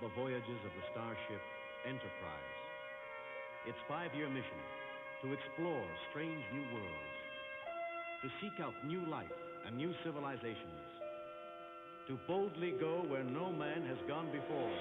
the voyages of the starship Enterprise. Its 5-year mission, to explore strange new worlds, to seek out new life and new civilizations, to boldly go where no man has gone before.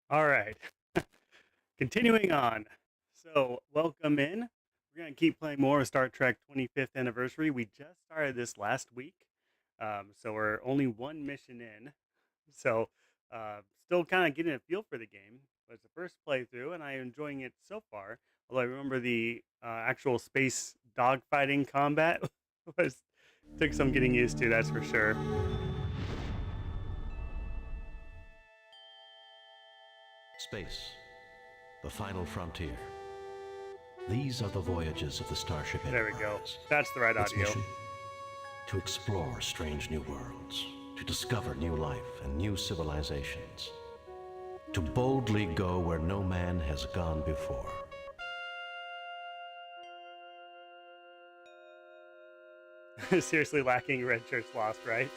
All right, continuing on. So, welcome in. We're going to keep playing more of Star Trek 25th Anniversary. We just started this last week, so we're only one mission in. So, still kind of getting a feel for the game. But it's the first playthrough, and I'm enjoying it so far. Although I remember the actual space dogfighting combat took some getting used to, that's for sure. Space, the final frontier. These are the voyages of the Starship Enterprise. There we go. That's the right Its audio. mission, to explore strange new worlds, to discover new life and new civilizations, to boldly go where no man has gone before. Seriously lacking red shirts lost, right?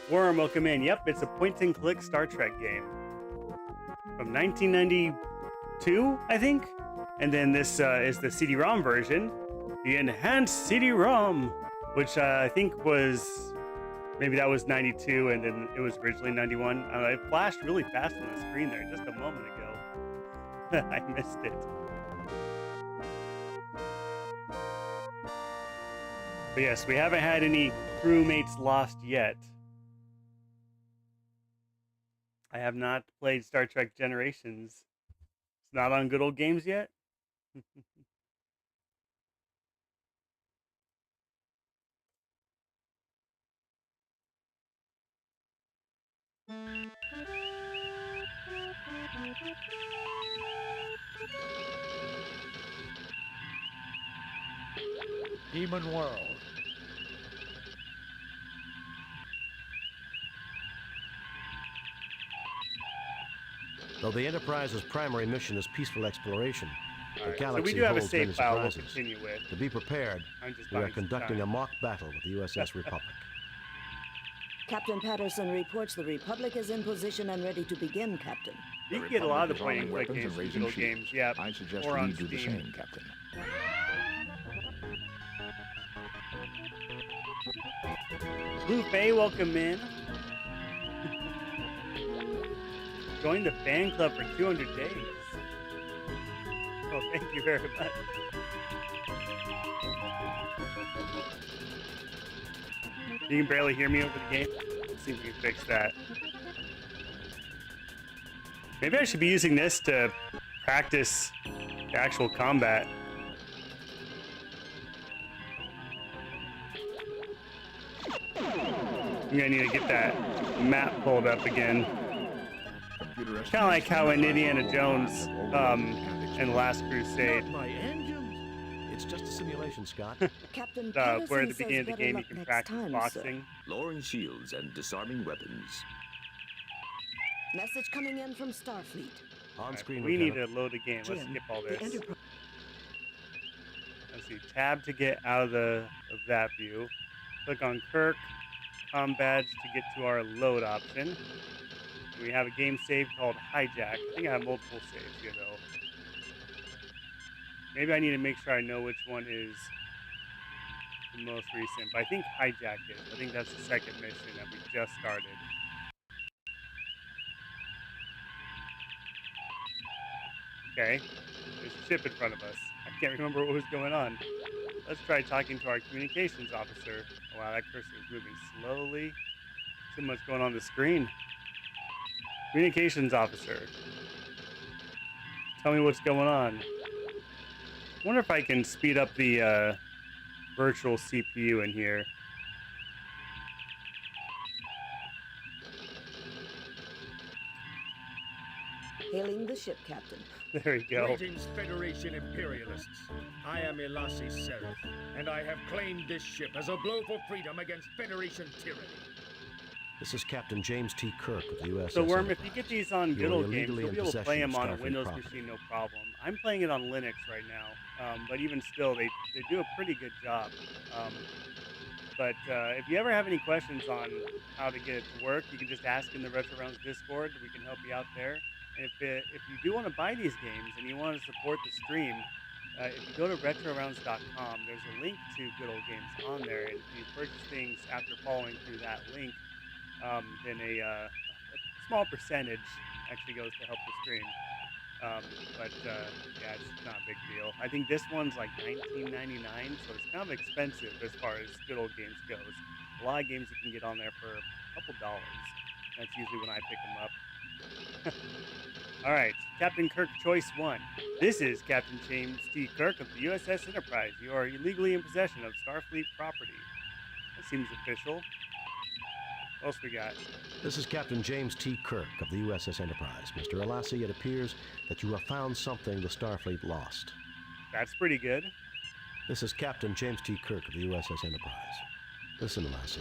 Worm, welcome in. Yep, it's a point-and-click Star Trek game from 1992, I think. And then this is the CD-ROM version, the enhanced CD-ROM, which I think was, maybe that was 92, and then it was originally 91. It flashed really fast on the screen there just a moment ago. I missed it. But yes, we haven't had any crewmates lost yet. I have not played Star Trek Generations. It's not on Good Old Games yet. Demon World. Though the Enterprise's primary mission is peaceful exploration, the So galaxy we do have a holds many save file we'll surprises. continue with. To be prepared, I'm just we are buying some conducting a time. mock battle with the USS Republic. Captain Patterson reports the Republic is in position and ready to begin, Captain. You can get a lot of the Republic is point-and-click arming games weapons from and Good Old raising Games. shields. Yeah, I suggest or we on do the Steam. same, Captain. Blue Faye, welcome in. Join the fan club for 200 days. Oh, thank you very much. You can barely hear me over the game. Let's see if we can fix that. Maybe I should be using this to practice the actual combat. I'm gonna need to get that map pulled up again. Kind of like how in Indiana Jones and Last Crusade, Not my engines! It's just a simulation, Scott. Captain where at the Patterson beginning of the says game better you can luck practice next time, boxing. Lowering shields and disarming weapons. Sir. Message coming in from Starfleet. On-screen, We need Lieutenant. to load the game. Let's Jim, skip all the this. Enterprise. Let's see. Tab to get out of that view. Click on Kirk. Badge to get to our load option. We have a game save called Hijack. I think I have multiple saves here though. Maybe I need to make sure I know which one is the most recent. But I think Hijack is. I think that's the second mission that we just started. Okay. There's a ship in front of us. I can't remember what was going on. Let's try talking to our communications officer. Oh, wow, that cursor is moving slowly. Too much going on the screen. Communications officer. Tell me what's going on. I wonder if I can speed up the virtual CPU in here. Hailing the ship, Captain. There we go. Greetings, Federation imperialists. I am Elasi Seraph, and I have claimed this ship as a blow for freedom against Federation tyranny. This is Captain James T. Kirk of the USS So, Worm, if Enterprise. you get these on You good are old games, illegally you'll in be able to play possession them of on a Starfleet Windows property. machine, no problem. I'm playing it on Linux right now, but even still, they do a pretty good job. But if you ever have any questions on how to get it to work, you can just ask in the Retro Rounds Discord. We can help you out there. And if you do want to buy these games and you want to support the stream, if you go to RetroRounds.com, there's a link to Good Old Games on there. And if you purchase things after following through that link, then a small percentage actually goes to help the stream. Yeah, it's not a big deal. I think this one's like $19.99, so it's kind of expensive as far as Good Old Games goes. A lot of games you can get on there for a couple dollars. That's usually when I pick them up. All right, Captain Kirk Choice 1. This is Captain James T. Kirk of the USS Enterprise. You are illegally in possession of Starfleet property. That seems official. What else we got? This is Captain James T. Kirk of the USS Enterprise. Mr. Elasi, it appears that you have found something the Starfleet lost. That's pretty good. This is Captain James T. Kirk of the USS Enterprise. Listen, Elasi,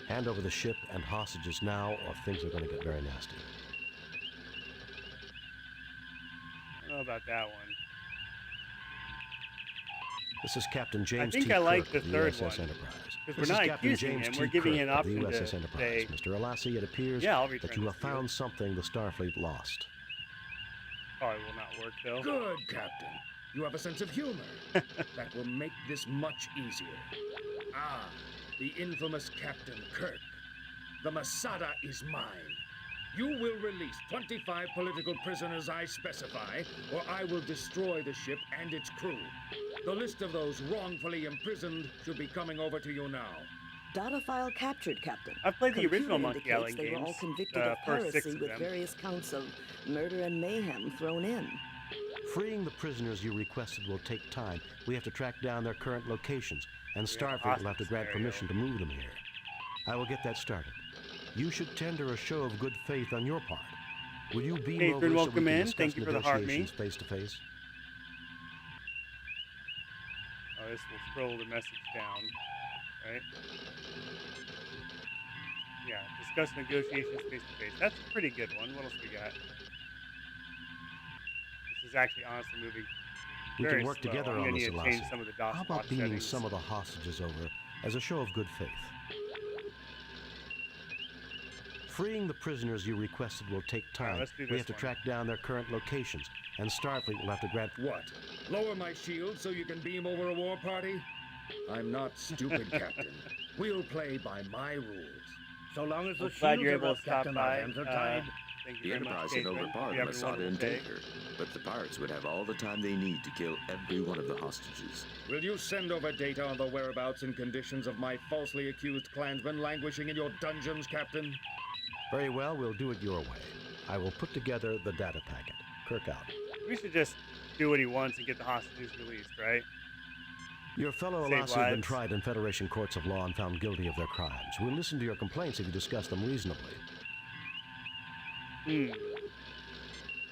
hand over the ship and hostages now, or things are going to get very nasty. I don't know about that one. This is Captain James think T. I Kirk like the of the third USS one, Enterprise. 'cause This we're is not Captain accusing James him, T. we're giving Kirk an of option the to USS Enterprise. say, Mr. Elasi, it appears yeah, I'll that return you this have to you. found something the Starfleet lost. Probably will not work though. Good, Captain. You have a sense of humor. That will make this much easier. Ah, the infamous Captain Kirk. The Masada is mine. You will release 25 political prisoners I specify, or I will destroy the ship and its crew. The list of those wrongfully imprisoned should be coming over to you now. Data file captured, Captain. I've played the Computer original Monkey indicates Island they were all games, convicted the of first 6 piracy of with them. various counts of murder and mayhem thrown in. Freeing the prisoners you requested will take time. We have to track down their current locations, and Yeah, Starfleet will have to hostage grant scenario. permission to move them here. I will get that started. You should tender a show of good faith on your part. Will you beam Catherine, over so we welcome can in. discuss Thank you for the heart me. negotiations face to face? Oh, this will scroll the message down, right? Yeah, discuss negotiations face to face. That's a pretty good one. What else we got? This is actually honestly moving We very can work slow. together I'm on gonna this, need to change Elasi. some of the DOS How about watch beaming settings. some of the hostages over as a show of good faith? Freeing the prisoners you requested will take time. let's do We this have to one. track down their current locations, and Starfleet will have to grant... What? Lower my shield so you can beam over a war party? I'm not stupid, Captain. We'll play by my rules. So long as the I'm glad you're shields are able up, to stop Captain, our by. hands are tied. Thank you The very much, Enterprise can Catherine. overpower You the have a Masada wonderful and day. take her, but the pirates would have all the time they need to kill every one of the hostages. Will you send over data on the whereabouts and conditions of my falsely accused clansmen languishing in your dungeons, Captain? Very well, we'll do it your way. I will put together the data packet. Kirk out. We should just do what he wants and get the hostages released, right? Your fellow Save Elasi have been lives. tried in Federation courts of law and found guilty of their crimes. We'll listen to your complaints if you discuss them reasonably.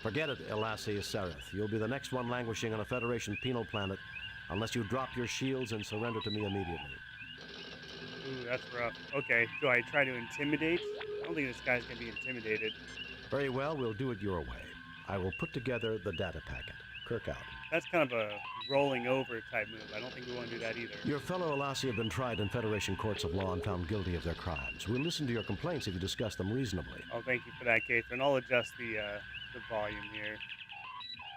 Forget it, Elasi Seraph. You'll be the next one languishing on a Federation penal planet unless you drop your shields and surrender to me immediately. Ooh, that's rough. Okay, do I try to intimidate? I don't think this guy's gonna be intimidated. Very well, we'll do it your way. I will put together the data packet. Kirk out. That's kind of a rolling over type move. I don't think we want to do that either. Your fellow Elasi have been tried in Federation courts of law and found guilty of their crimes. We'll listen to your complaints if you discuss them reasonably. Oh, thank you for that, Catherine. I'll adjust the volume here.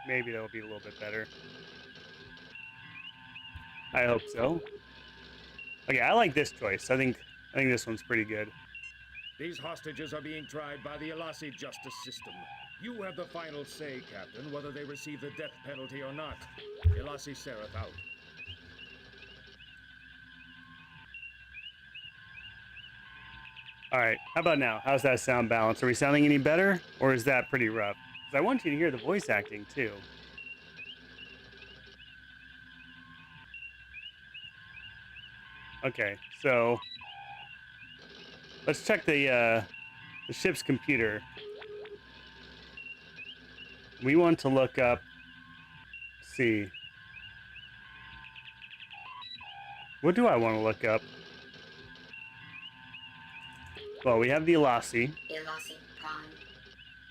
Maybe that'll be a little bit better. I hope so. Okay, I like this choice. I think this one's pretty good. These hostages are being tried by the Elasi justice system. You have the final say, Captain, whether they receive the death penalty or not. Elasi Seraph out. All right, how about now? How's that sound balance? Are we sounding any better, or is that pretty rough? Because I want you to hear the voice acting, too. Okay, so let's check the ship's computer. We want to look up, see. What do I want to look up? Well, we have the Elasi. Elasi Prime,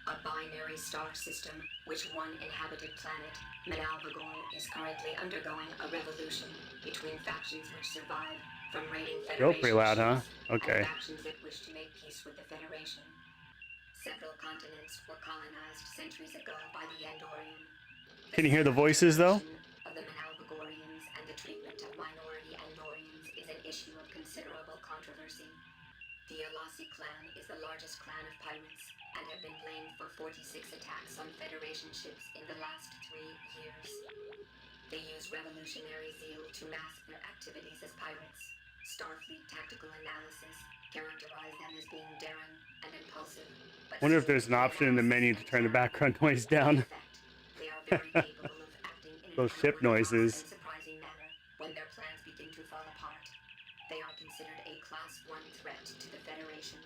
a binary star system which one inhabited planet, Menalvagor, is currently undergoing a revolution between factions which survive from raiding Federation Pretty loud, huh? ships Okay. and factions that wish to make peace with the Federation. Several continents were colonized centuries ago by the Andorian. Can you hear the voices, though? Of the Menalvagorians and the treatment of minority Andorians is an issue of considerable controversy. The Elasi clan is the largest clan of pirates and have been blamed for 46 attacks on Federation ships in the last 3 years. They use revolutionary zeal to mask their activities as pirates. Starfleet tactical analysis characterize them as being daring and impulsive. Wonder if there's an option in the menu to turn the background noise down. They are very capable of acting in Those an ship unorthodox noises. and surprising manner when their plans begin to fall apart. They are considered a Class 1 threat to the Federation.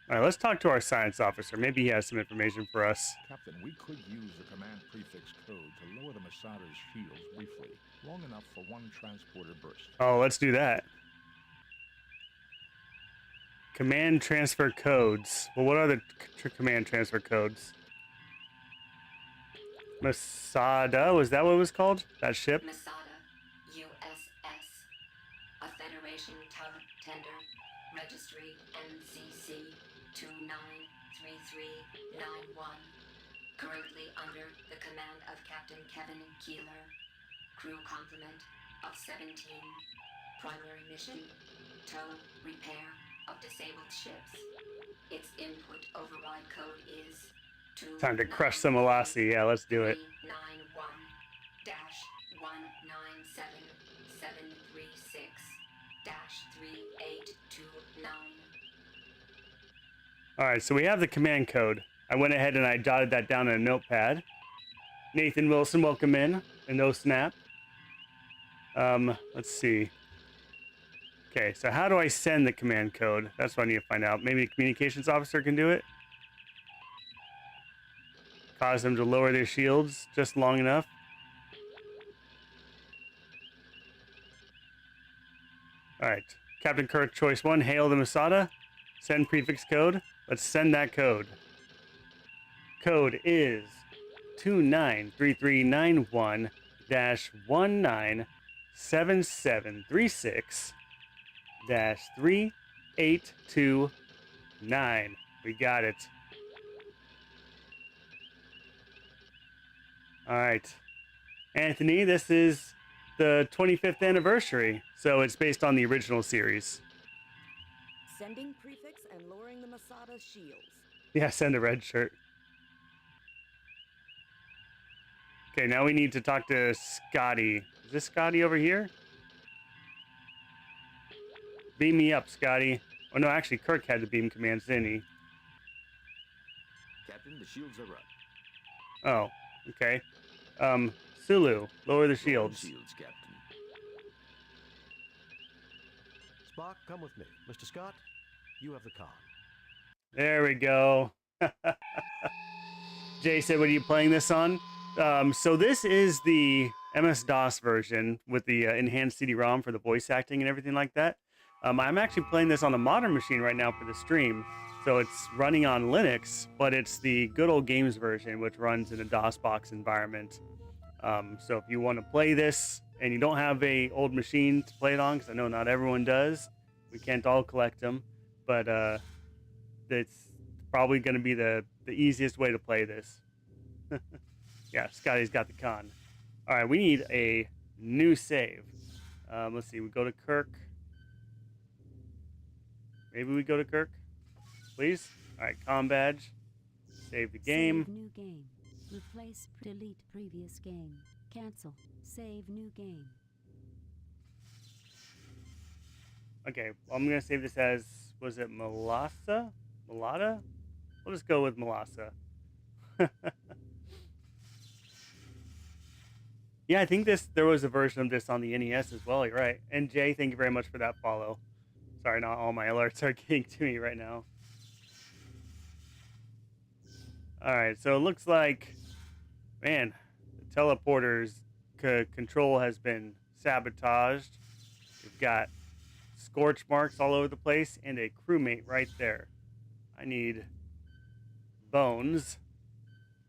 All right, let's talk to our science officer. Maybe he has some information for us. Captain, we could use the command prefix code to lower the Masada's shields briefly, long enough for one transporter burst. Oh, let's do that. Command transfer codes. Well, what are the command transfer codes? Masada, was that what it was called? That ship? Masada, USS, a Federation tender, registry NCC 293391, currently under the command of Captain Kevin Keeler, crew complement of 17, primary mission, tow, repair of disabled ships. Its input override code is Time to crush some Elasi. Yeah, let's do it. 191-197736-3829. All right, so we have the command code. I went ahead and I jotted that down in a notepad. Nathan Wilson, welcome in. And no snap. Let's see. Okay, so how do I send the command code? That's what I need to find out. Maybe the communications officer can do it. Cause them to lower their shields just long enough. All right, Captain Kirk, choice 1, hail the Masada. Send prefix code. Let's send that code. Code is 293391-1736-3829. We got it. All right, Anthony, this is the 25th anniversary, so it's based on the original series. Sending prefix and lowering the Masada's shields. Yeah, send a red shirt. Okay, now we need to talk to Scotty. Is this Scotty over here? Beam me up, Scotty. Oh, no, actually, Kirk had the beam commands, didn't he? Captain, the shields are up. Oh, okay. Sulu, lower the shields. Shields, Captain. Spock, come with me. Mr. Scott, you have the con. There we go. Jay said, what are you playing this on? So this is the MS-DOS version with the enhanced CD-ROM for the voice acting and everything like that. I'm actually playing this on a modern machine right now for the stream. So it's running on Linux, but it's the good old games version, which runs in a DOSBox environment. So if you want to play this and you don't have a old machine to play it on, because I know not everyone does, we can't all collect them, but it's probably going to be the easiest way to play this. Yeah, Scotty's got the con. All right, we need a new save. Let's see, we go to Kirk. Maybe we go to Kirk, please. All right, comm badge. Save the game. Save new game. Replace, delete previous game. Cancel. Save new game. Okay, well, I'm gonna save this as, was it Melassa? Melada? We'll just go with Melassa. Yeah, I think there was a version of this on the NES as well. You're right. And Jay, thank you very much for that follow. Sorry, not all my alerts are getting to me right now. All right, so it looks like, man, the teleporter's control has been sabotaged. We've got scorch marks all over the place and a crewmate right there. I need bones.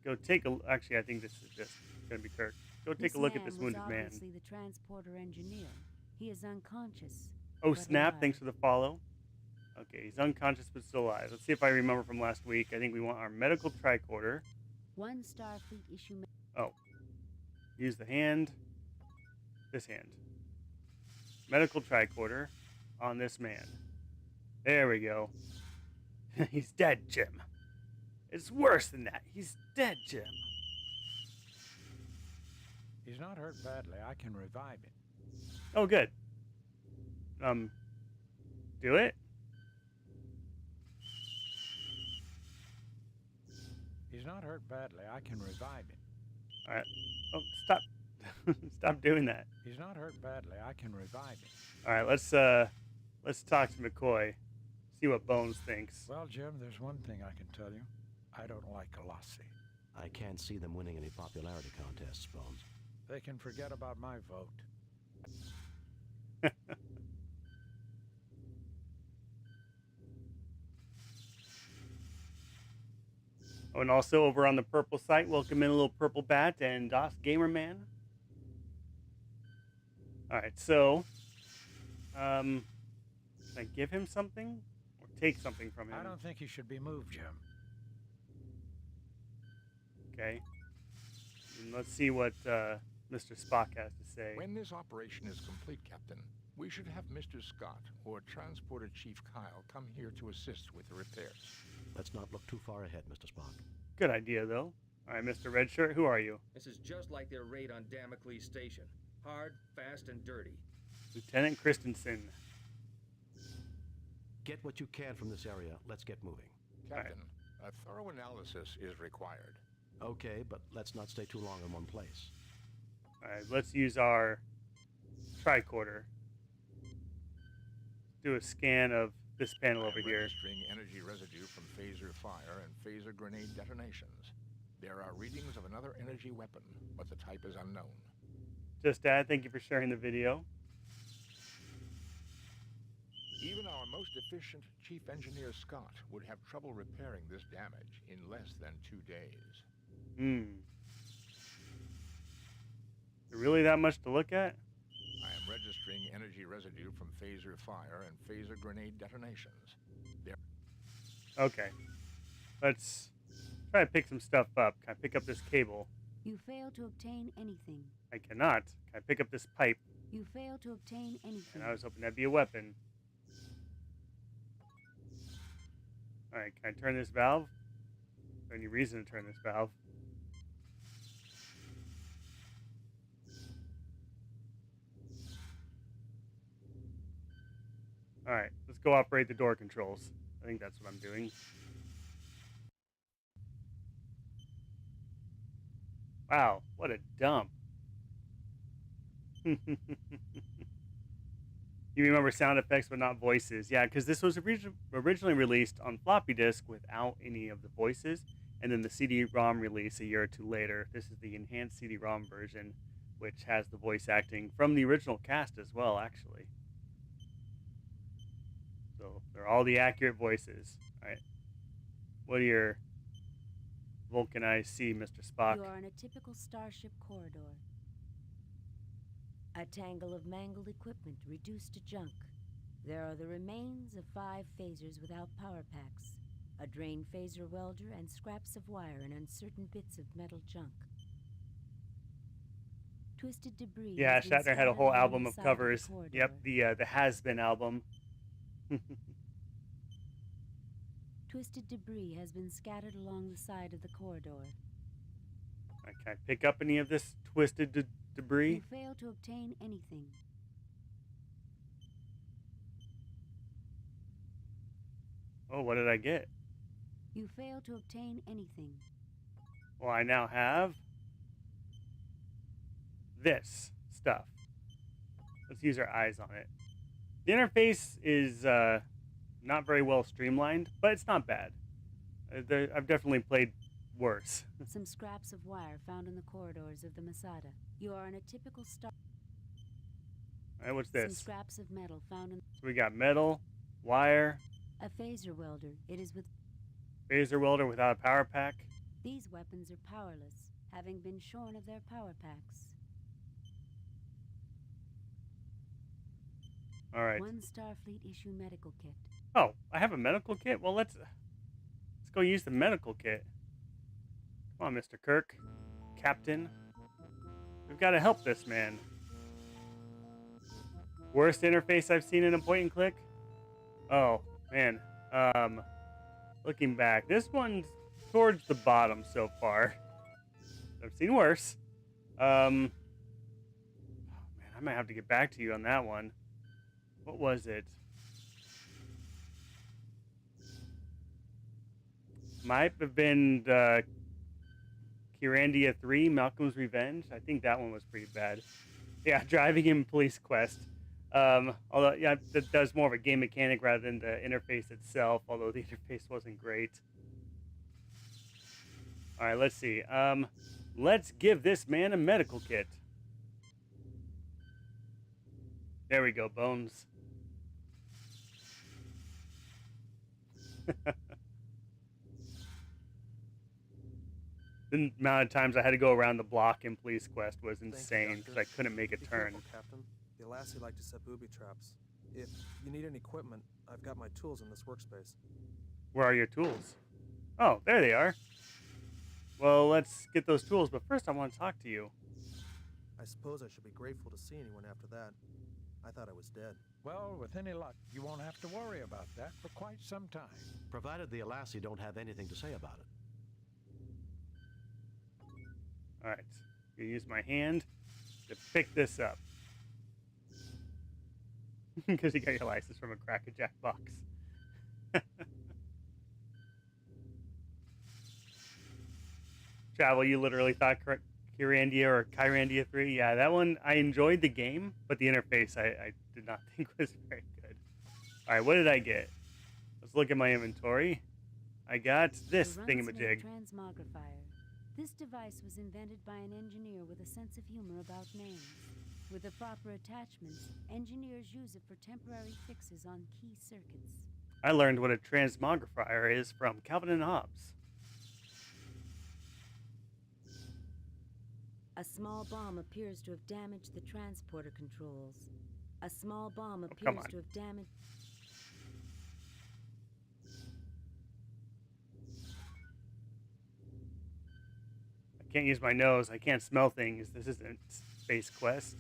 Go take a. Actually, I think this is just gonna be Kirk. Go take a look at this wounded man. Obviously the transporter engineer. He is unconscious. Oh, but snap. alive. Thanks for the follow. Okay, he's unconscious but still alive. Let's see if I remember from last week. I think we want our medical tricorder. One Starfleet issue. Oh. Use the hand. This hand. Medical tricorder on this man. There we go. He's dead, Jim. It's worse than that. He's dead, Jim. He's not hurt badly. I can revive him. Oh, good. Do it? He's not hurt badly. I can revive him. All right. Oh, stop. Stop doing that. He's not hurt badly. I can revive him. All right, let's talk to McCoy. See what Bones thinks. Well, Jim, there's one thing I can tell you. I don't like Colossi. I can't see them winning any popularity contests, Bones. They can forget about my vote. Oh, and also over on the purple site, welcome in a little purple bat and DOS Gamer Man. All right, so can I give him something or take something from him? I don't think he should be moved, Jim. Okay. And let's see what Mr. Spock has to say. When this operation is complete, Captain, we should have Mr. Scott or Transporter Chief Kyle come here to assist with the repairs. Let's not look too far ahead, Mr. Spock. Good idea, though. All right, Mr. Redshirt, who are you? This is just like their raid on Damocles Station. Hard, fast, and dirty. Lieutenant Christensen. Get what you can from this area. Let's get moving. Captain, a thorough analysis is required. Okay, but let's not stay too long in one place. All right, let's use our tricorder. Do a scan of this panel over here. Registering energy residue from phaser fire and phaser grenade detonations. There are readings of another energy weapon, but the type is unknown. Just Dad, thank you for sharing the video. Even our most efficient Chief Engineer Scott would have trouble repairing this damage in less than 2 days. Really that much to look at? I am registering energy residue from phaser fire and phaser grenade detonations. Okay. Let's try to pick some stuff up. Can I pick up this cable? You fail to obtain anything. I cannot. Can I pick up this pipe? You fail to obtain anything. And I was hoping that'd be a weapon. Alright, can I turn this valve? Is there any reason to turn this valve? Alright, let's go operate the door controls. I think that's what I'm doing. Wow, what a dump. You remember sound effects but not voices. Yeah, because this was originally released on floppy disk without any of the voices. And then the CD-ROM release a year or two later. This is the enhanced CD-ROM version, which has the voice acting from the original cast as well, actually. So they're all the accurate voices. All right. What do your Vulcan eyes see, Mr. Spock? You are in a typical starship corridor. A tangle of mangled equipment reduced to junk. There are the remains of 5 phasers without power packs, a drained phaser welder, and scraps of wire and uncertain bits of metal junk. Twisted debris. Yeah, has been Shatner had a scattered whole along album the of side covers. the corridor. Yep, the Has Been album. Twisted debris has been scattered along the side of the corridor. Can I pick up any of this twisted debris? You fail to obtain anything. Oh, what did I get? You fail to obtain anything. Well, I now have this stuff. Let's use our eyes on it. The interface is not very well streamlined, but it's not bad. I've definitely played worse. Some scraps of wire found in the corridors of the Masada. You are in a typical star. All right, what's this? Some scraps of metal found in. So we got metal, wire, A phaser welder. It is with. phaser welder without a power pack. These weapons are powerless, having been shorn of their power packs. All right. One Starfleet issue medical kit. Oh, I have a medical kit? Well, let's go use the medical kit. Come on, Mr. Kirk. Captain. We've got to help this man. Worst interface I've seen in a point and click? Oh, man. Looking back, this one's towards the bottom so far. I've seen worse. Oh, man, I might have to get back to you on that one. What was it? Might have been Kyrandia 3, Malcolm's Revenge. I think that one was pretty bad. Yeah, driving in Police Quest. Although, yeah, that does more of a game mechanic rather than the interface itself, although the interface wasn't great. All right, let's see. Let's give this man a medical kit. There we go, Bones. The amount of times I had to go around the block in Police Quest was insane because I couldn't make a Be turn. careful, Captain. The Alassi like to set booby traps. If you need any equipment, I've got my tools in this workspace. Where are your tools? Oh, there they are. Well, let's get those tools, but first I want to talk to you. I suppose I should be grateful to see anyone after that. I thought I was dead. Well, with any luck, you won't have to worry about that for quite some time. Provided the Alassi don't have anything to say about it. All right, I'm gonna use my hand to pick this up. Because you got your license from a Cracker Jack box. Travel, you literally thought Kyrandia or Kyrandia 3? Yeah, that one, I enjoyed the game, but the interface I did not think was very good. All right, what did I get? Let's look at my inventory. I got this thingamajig. Transmogrifier. This device was invented by an engineer with a sense of humor about names. With the proper attachments, engineers use it for temporary fixes on key circuits. I learned what a transmogrifier is from Calvin and Hobbes. A small bomb appears to have damaged the transporter controls. A small bomb appears to have damaged... I can't use my nose. I can't smell things. This isn't Space Quest.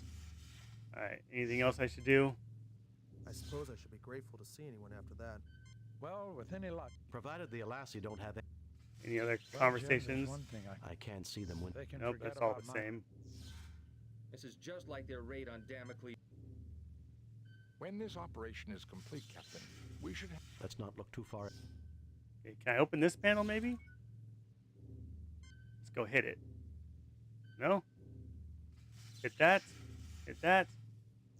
Alright, anything else I should do? I suppose I should be grateful to see anyone after that. Well, with any luck. Provided the Alassi don't have any other Well, conversations? Jim, one thing I can't see them when... They can Nope, forget that's all about the mine. same. This is just like their raid on Damocles. When this operation is complete, Captain, we should have... Let's not look too far. Okay, can I open this panel maybe? Let's go hit it. No? Hit that. Hit that.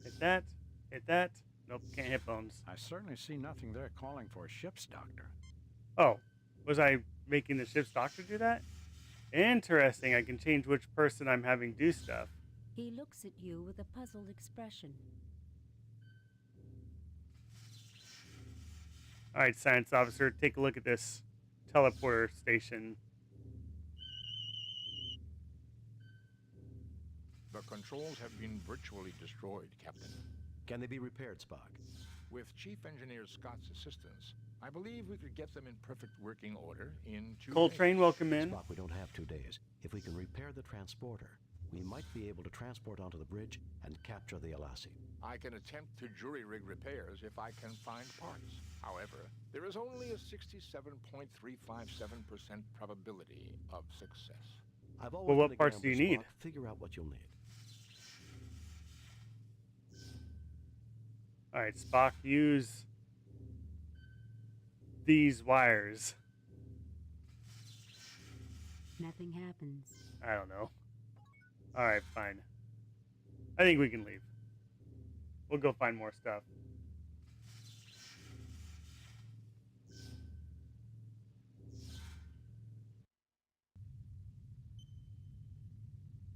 Hit that. Hit that. Nope, can't hit Bones. I certainly see nothing there calling for a ship's doctor. Oh, was I making the ship's doctor do that? Interesting, I can change which person I'm having do stuff. He looks at you with a puzzled expression. Alright, science officer, take a look at this teleporter station. The controls have been virtually destroyed, Captain. Can they be repaired, Spock? With Chief Engineer Scott's assistance, I believe we could get them in perfect working order in 2 days. Coltrane, welcome in. Spock, we don't have 2 days. If we can repair the transporter, we might be able to transport onto the bridge and capture the Alassi. I can attempt to jury-rig repairs if I can find parts. However, there is only a 67.357% probability of success. I've always Well, been what a parts do you gambler, need? Spock. Figure out what you'll need. All right, Spock, use these wires. Nothing happens. I don't know. All right, fine. I think we can leave. We'll go find more stuff.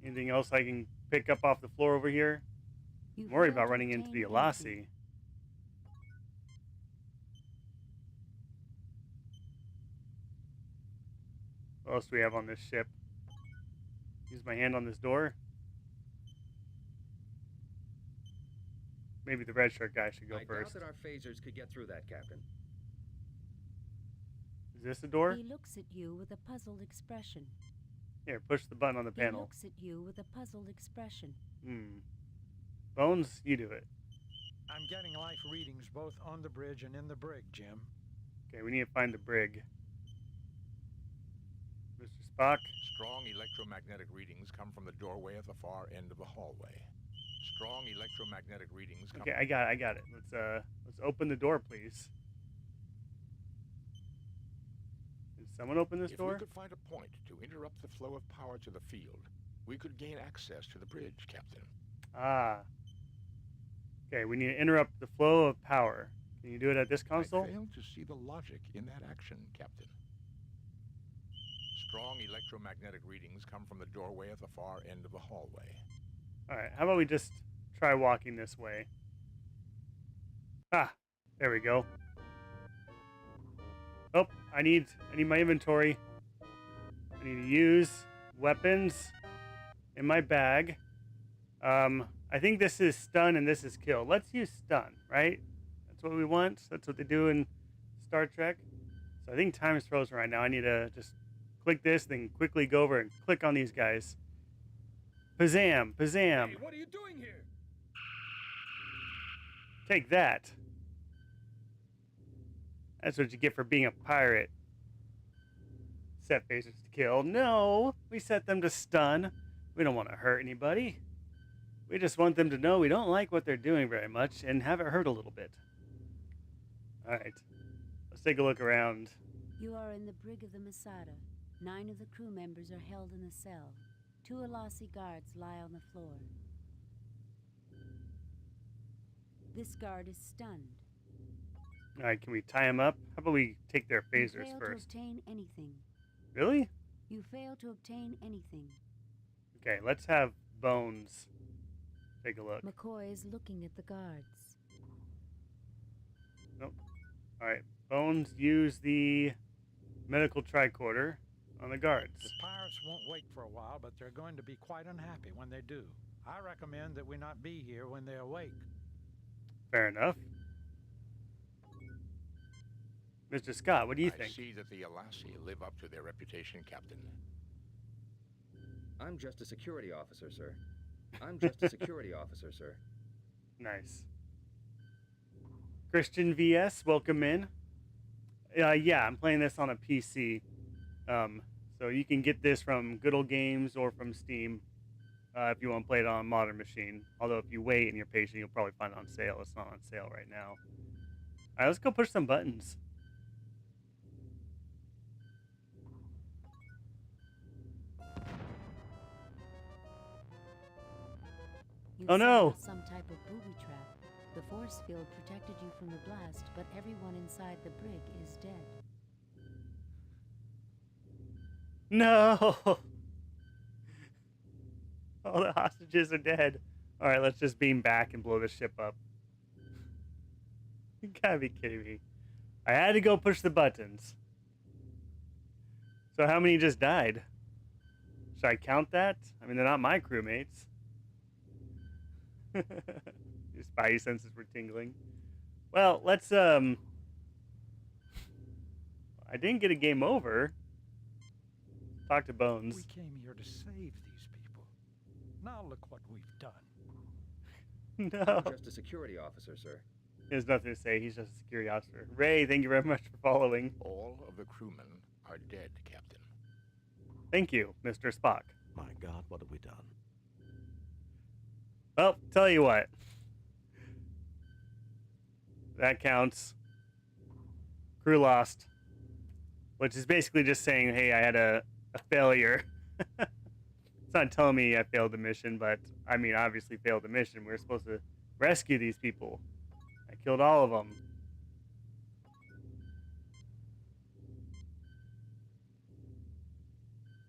Anything else I can pick up off the floor over here? You I'm worried failed about to running into the obtain Alassi. anything. What else do we have on this ship? Use my hand on this door. Maybe the red shirt guy should go I first. doubt that our phasers could get through that, Captain. Is this a door? He looks at you with a puzzled expression. Here, push the button on the He panel. looks at you with a puzzled expression. Bones, you do it. I'm getting life readings both on the bridge and in the brig, Jim. Okay, we need to find the brig. Mr. Spock? Strong electromagnetic readings come from the doorway at the far end of the hallway. Strong electromagnetic readings come... Okay, I got it. Let's open the door, please. Did someone open this door? If we could find a point to interrupt the flow of power to the field, we could gain access to the bridge, Captain. Ah. Okay, we need to interrupt the flow of power. Can you do it at this console? I fail to see the logic in that action, Captain. Strong electromagnetic readings come from the doorway at the far end of the hallway. Alright, how about we just try walking this way? Ah, there we go. Oh, I need my inventory. I need to use weapons in my bag. I think this is stun and this is kill. Let's use stun, right? That's what we want. That's what they do in Star Trek. So I think time is frozen right now. I need to just click this, then quickly go over and click on these guys. Pazam, Pazam. Hey, what are you doing here? Take that. That's what you get for being a pirate. Set phasers to kill. No, we set them to stun. We don't want to hurt anybody. We just want them to know we don't like what they're doing very much and have it hurt a little bit. Alright, let's take a look around. You are in the brig of the Masada. 9 of the crew members are held in a cell. 2 Alassi guards lie on the floor. This guard is stunned. Alright, can we tie them up? How about we take their You phasers fail first? to obtain anything. Really? You fail to obtain anything. Okay, let's have Bones take a look. McCoy is looking at the guards. Nope. Alright, Bones, use the medical tricorder on the guards. The pirates won't wait for a while, but they're going to be quite unhappy when they do. I recommend that we not be here when they awake. Fair enough. Mr. Scott, what do you I think? see that the Alassi live up to their reputation, Captain. I'm just a security officer, sir. I'm just a security officer, sir. Nice. Christian VS, welcome in. Yeah, I'm playing this on a PC. So you can get this from Good Old Games or from Steam if you want to play it on a modern machine. Although if you wait and you're patient, you'll probably find it on sale. It's not on sale right now. All right, let's go push some buttons. You Oh, no. set out some type of booby trap. The force field protected you from the blast, but everyone inside the brig is dead. No! All the hostages are dead. Alright, let's just beam back and blow the ship up. You gotta be kidding me. I had to go push the buttons. So how many just died? Should I count that? I mean, they're not my crewmates. Your spidey senses were tingling. Well, let's, I didn't get a game over. Talk to Bones. We came here to save these people. Now look what we've done. No. I'm just a security officer, sir. He has nothing to say. He's just a security officer. Ray, thank you very much for following. All of the crewmen are dead, Captain. Thank you, Mr. Spock. My God, what have we done? Well, tell you what. That counts. Crew lost. Which is basically just saying, hey, I had a failure. It's not telling me I failed the mission, but I mean, obviously failed the mission. We were supposed to rescue these people. I killed all of them.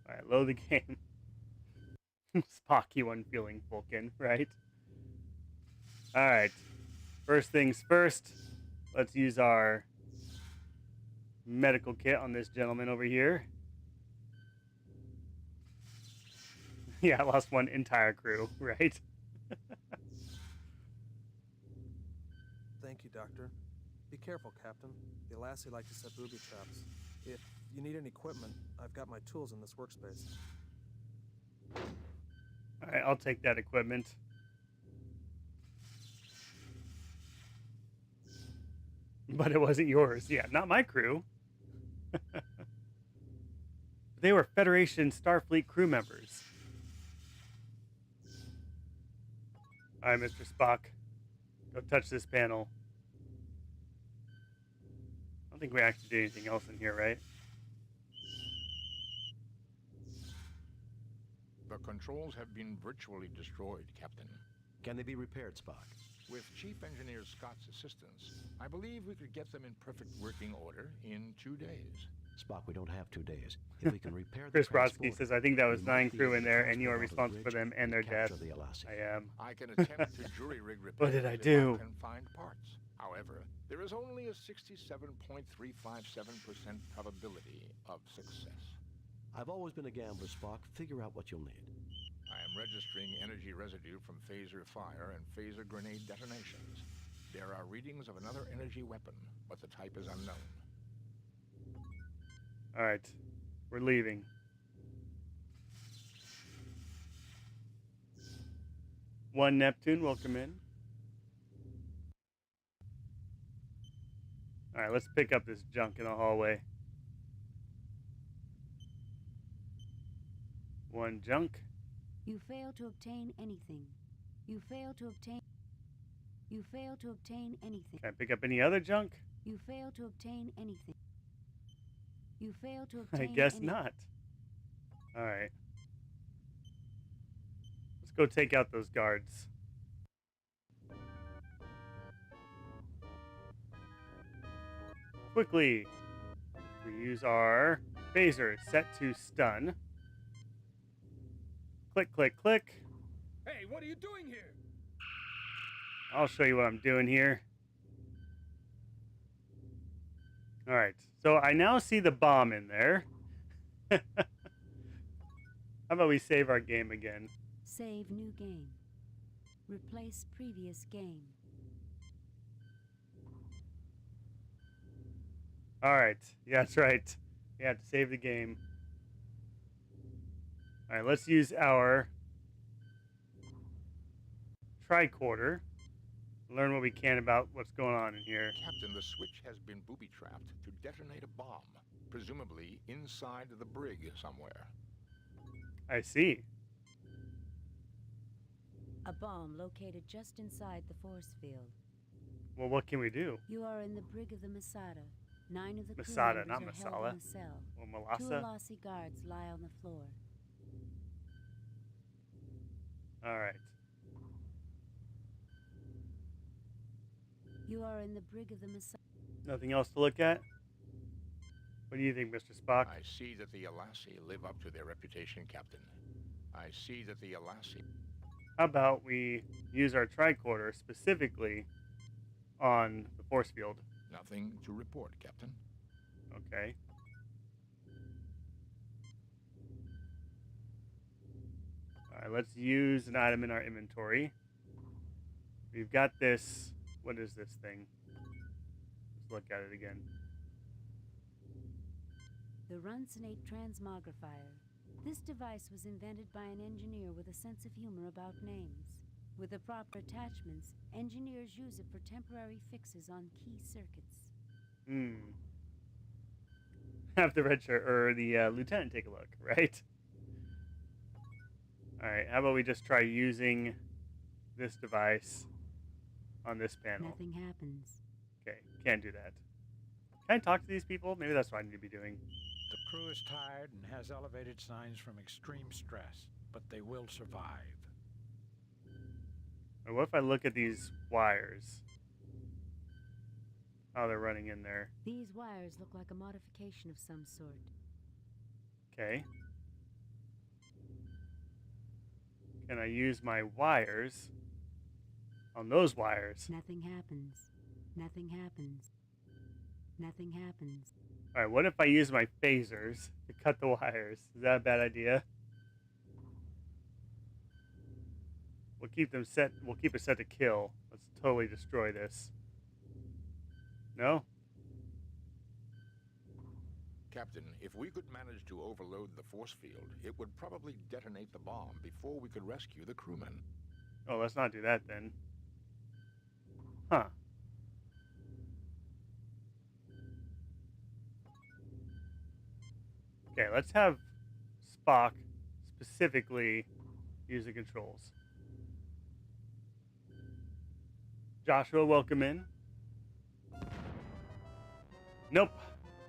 Alright, load the game. Spocky one feeling Vulcan, right? Alright. First things first. Let's use our medical kit on this gentleman over here. Yeah, I lost one entire crew, right? Thank you, Doctor. Be careful, Captain. The Alassi like to set booby traps. If you need any equipment, I've got my tools in this workspace. Alright, I'll take that equipment. But it wasn't yours. Yeah, not my crew. They were Federation Starfleet crew members. Alright, Mr. Spock. Go touch this panel. I don't think we actually did anything else in here, right? The controls have been virtually destroyed, Captain. Can they be repaired, Spock? With Chief Engineer Scott's assistance, I believe we could get them in perfect working order in 2 days. Spock, we don't have 2 days. If we can repair the Chris Brodsky transporter, says, I think that was we might 9 be crew able in to there, and you are transport out of the responsible for bridge them and their and death. capture the Alassi. I am. I can attempt to jury rig repairs What did I if do? can find parts. However, there is only a 67.357% probability of success. I've always been a gambler, Spock. Figure out what you'll need. I am registering energy residue from phaser fire and phaser grenade detonations. There are readings of another energy weapon, but the type is unknown. Alright, we're leaving. One Neptune, welcome in. Alright, let's pick up this junk in the hallway. One junk. You fail to obtain anything. You fail to obtain... You fail to obtain anything. Can I pick up any other junk? You fail to obtain anything. You fail to I obtain guess anything. not. Alright. Let's go take out those guards. Quickly. We use our phaser set to stun. Click, click, click. Hey, what are you doing here? I'll show you what I'm doing here. Alright, so I now see the bomb in there. How about we save our game again? Save new game. Replace previous game. Alright, yeah, that's right. We have to save the game. Alright, let's use our tricorder. Learn what we can about what's going on in here. Captain, the switch has been booby-trapped to detonate a bomb, presumably inside the brig somewhere. I see. A bomb located just inside the force field. Well, what can we do? You are in the brig of the Masada. 9 of the crew Masada, members not are Masala. held in a cell. Or 2 Malasa? Alassi guards lie on the floor. Alright. You are in the brig of the Masada. Nothing else to look at? What do you think, Mr. Spock? I see that the Alassi live up to their reputation, Captain. I see that the Alassi... How about we use our tricorder specifically on the force field? Nothing to report, Captain. Okay. Alright, let's use an item in our inventory. We've got this... What is this thing? Let's look at it again. The Runsonate transmogrifier. This device was invented by an engineer with a sense of humor about names. With the proper attachments, engineers use it for temporary fixes on key circuits. Have the red shirt or the lieutenant take a look, right? Alright, how about we just try using this device on this panel? Nothing happens. Okay, can't do that. Can I talk to these people? Maybe that's what I need to be doing. The crew is tired and has elevated signs from extreme stress, but they will survive. Or what if I look at these wires? How they're running in there. These wires look like a modification of some sort. Okay. Can I use my wires on those wires? Nothing happens. Nothing happens. Nothing happens. Alright, what if I use my phasers to cut the wires? Is that a bad idea? We'll keep them set. We'll keep it set to kill. Let's totally destroy this. No? Captain, if we could manage to overload the force field, it would probably detonate the bomb before we could rescue the crewmen. Oh, let's not do that then. Huh. Okay, let's have Spock specifically use the controls. Joshua, welcome in. Nope.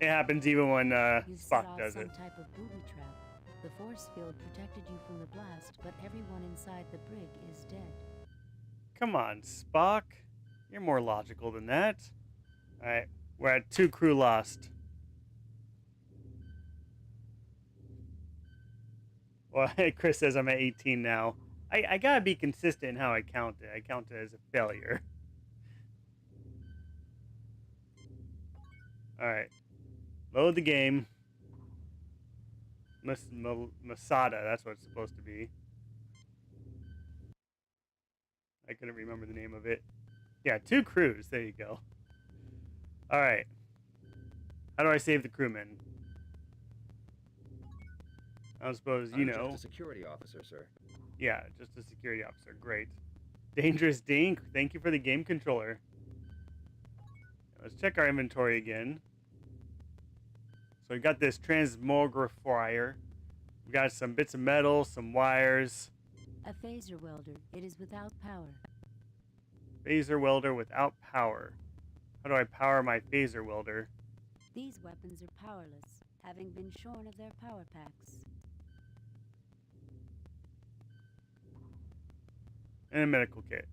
It happens even when You set Spock off does some it. type of booby trap. The force field protected you from the blast, but everyone inside the brig is dead. Come on, Spock. You're more logical than that. Alright, we're at 2 crew lost. Well, Chris says I'm at 18 now. I gotta be consistent in how I count it. I count it as a failure. Alright. Load the game. Masada, that's what it's supposed to be. I couldn't remember the name of it. Yeah, 2 crews. There you go. Alright. How do I save the crewmen? I don't suppose you know. Just a security officer, sir. Yeah, just a security officer. Great. Dangerous Dink, thank you for the game controller. Let's check our inventory again. So we got this transmogrifier. We got some bits of metal, some wires. A phaser welder. It is without power. Phaser welder without power. How do I power my phaser welder? These weapons are powerless, having been shorn of their power packs. And a medical kit.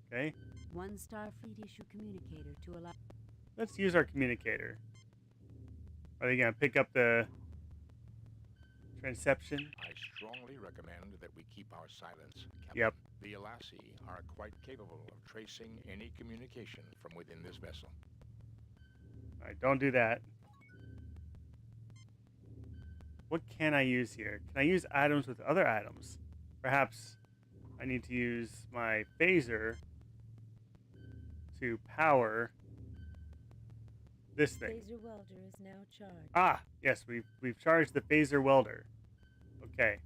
Okay. 1 Starfleet issue communicator to allow... Let's use our communicator. Are they going to pick up the transception? I strongly recommend that we keep our silence, Captain. Yep. The Alassi are quite capable of tracing any communication from within this vessel. Alright, don't do that. What can I use here? Can I use items with other items? Perhaps I need to use my phaser to power this thing. Phaser welder is now charged. Ah, yes, we've charged the phaser welder. Okay.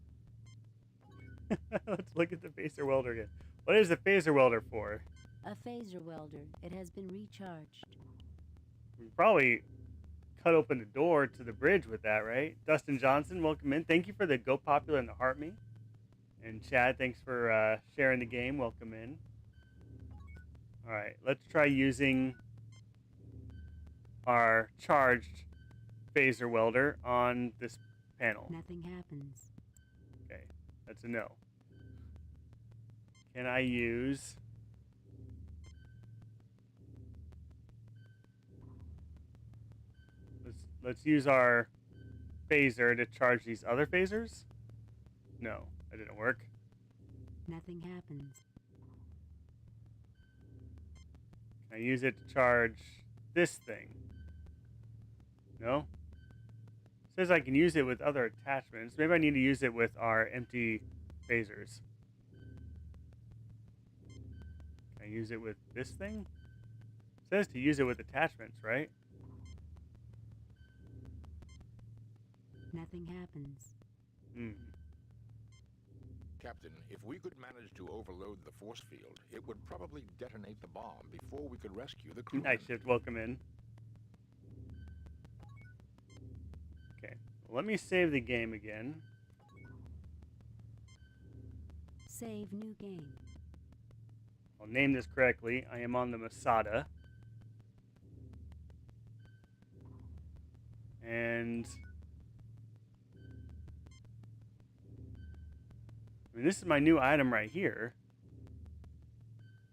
Let's look at the phaser welder again. What is the phaser welder for? A phaser welder. It has been recharged. We probably cut open the door to the bridge with that, right? Dustin Johnson, welcome in. Thank you for the Go Popular and the Heart Me. And Chad, thanks for sharing the game. Welcome in. Alright, let's try using our charged phaser welder on this panel. Nothing happens. Okay, that's a no. Can I use... Let's use our phaser to charge these other phasers? No, that didn't work. Nothing happens. Can I use it to charge this thing? No? It says I can use it with other attachments. Maybe I need to use it with our empty phasers. Can I use it with this thing? It says to use it with attachments, right? Nothing happens. Hmm. Captain, if we could manage to overload the force field, it would probably detonate the bomb before we could rescue the crew. Night shift, welcome in. Okay, well, let me save the game again. Save new game. I'll name this correctly. I am on the Masada. And I mean, this is my new item right here.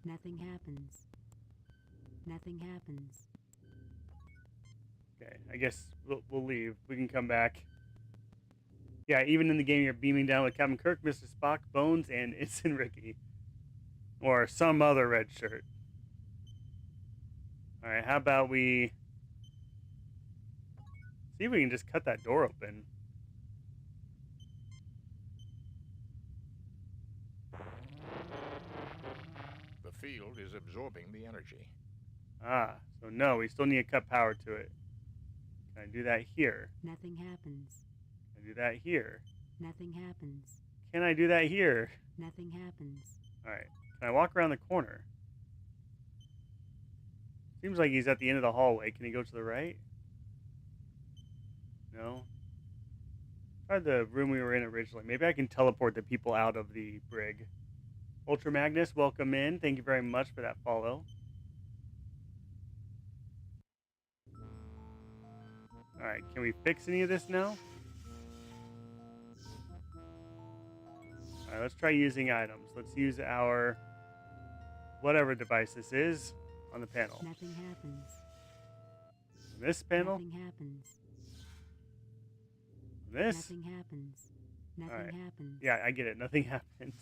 Nothing happens. Nothing happens. Okay, I guess we'll leave. We can come back. Yeah, even in the game, you're beaming down with Captain Kirk, Mr. Spock, Bones, and Ensign Ricky. Or some other red shirt. Alright, how about we see if we can just cut that door open. The field is absorbing the energy. Ah, so no, we still need to cut power to it. Can I do that here? Nothing happens. Can I do that here? Nothing happens. Can I do that here? Nothing happens. Alright, can I walk around the corner? Seems like he's at the end of the hallway. Can he go to the right? No. Try the room we were in originally. Maybe I can teleport the people out of the brig. Ultra Magnus, welcome in. Thank you very much for that follow. Alright, can we fix any of this now? Alright, let's try using items. Let's use our whatever device this is on the panel. Nothing happens. This panel? Nothing happens. This? Nothing happens. Nothing Alright. happens. Yeah, I get it. Nothing happens.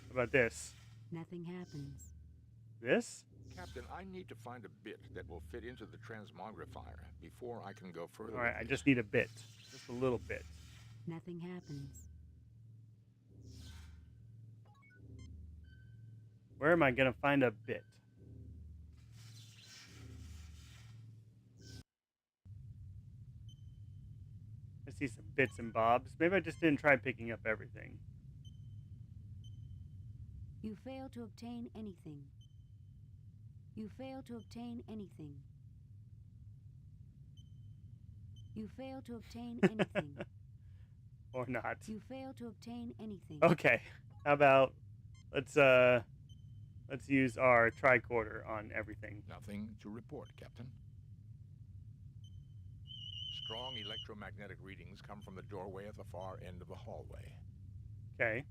How about this? Nothing happens. This? Captain, I need to find a bit that will fit into the transmogrifier before I can go further. Alright, with I this. just need a bit. Just a little bit. Nothing happens. Where am I going to find a bit? I see some bits and bobs. Maybe I just didn't try picking up everything. You fail to obtain anything. You fail to obtain anything. You fail to obtain anything. Or not. You fail to obtain anything. Okay. How about let's use our tricorder on everything. Nothing to report, Captain. Strong electromagnetic readings come from the doorway at the far end of the hallway. Okay.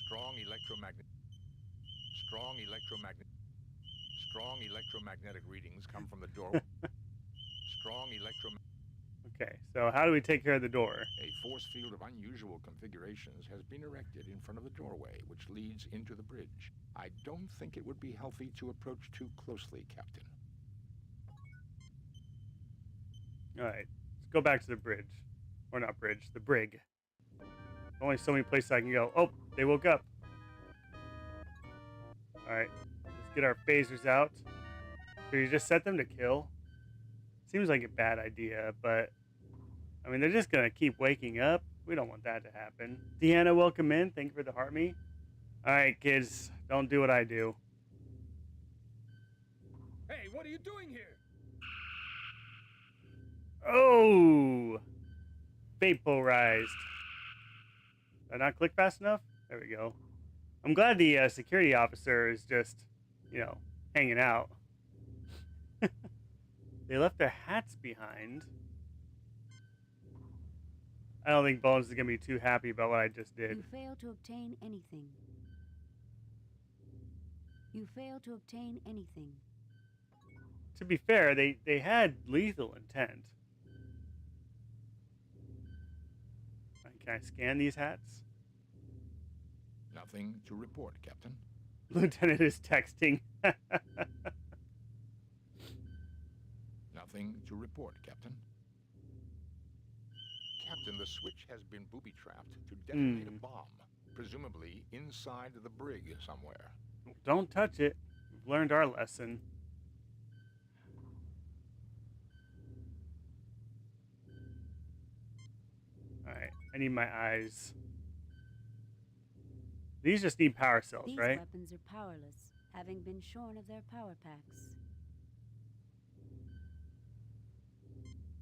Strong electromagnetic readings come from the doorway. Okay, so how do we take care of the door? A force field of unusual configurations has been erected in front of the doorway, which leads into the bridge. I don't think it would be healthy to approach too closely, Captain. Alright, let's go back to the bridge. Or not bridge, the brig. Only so many places I can go. Oh, they woke up. Alright, let's get our phasers out. So you just set them to kill? Seems like a bad idea, but I mean, they're just gonna keep waking up. We don't want that to happen. Deanna, welcome in. Thank you for the heart me. Alright, kids, don't do what I do. Hey, what are you doing here? Oh! Vaporized. Did I not click fast enough? There we go. I'm glad the security officer is just, you know, hanging out. They left their hats behind. I don't think Bones is going to be too happy about what I just did. You fail to obtain anything. You fail to obtain anything. To be fair, they had lethal intent. Can I scan these hats? Nothing to report, Captain. Lieutenant is texting. Nothing to report, Captain. Captain, the switch has been booby-trapped to detonate a bomb, presumably inside the brig somewhere. Don't touch it. We've learned our lesson. Alright, I I need my eyes. These just need power cells, These right? weapons are powerless, having been shorn of their power packs.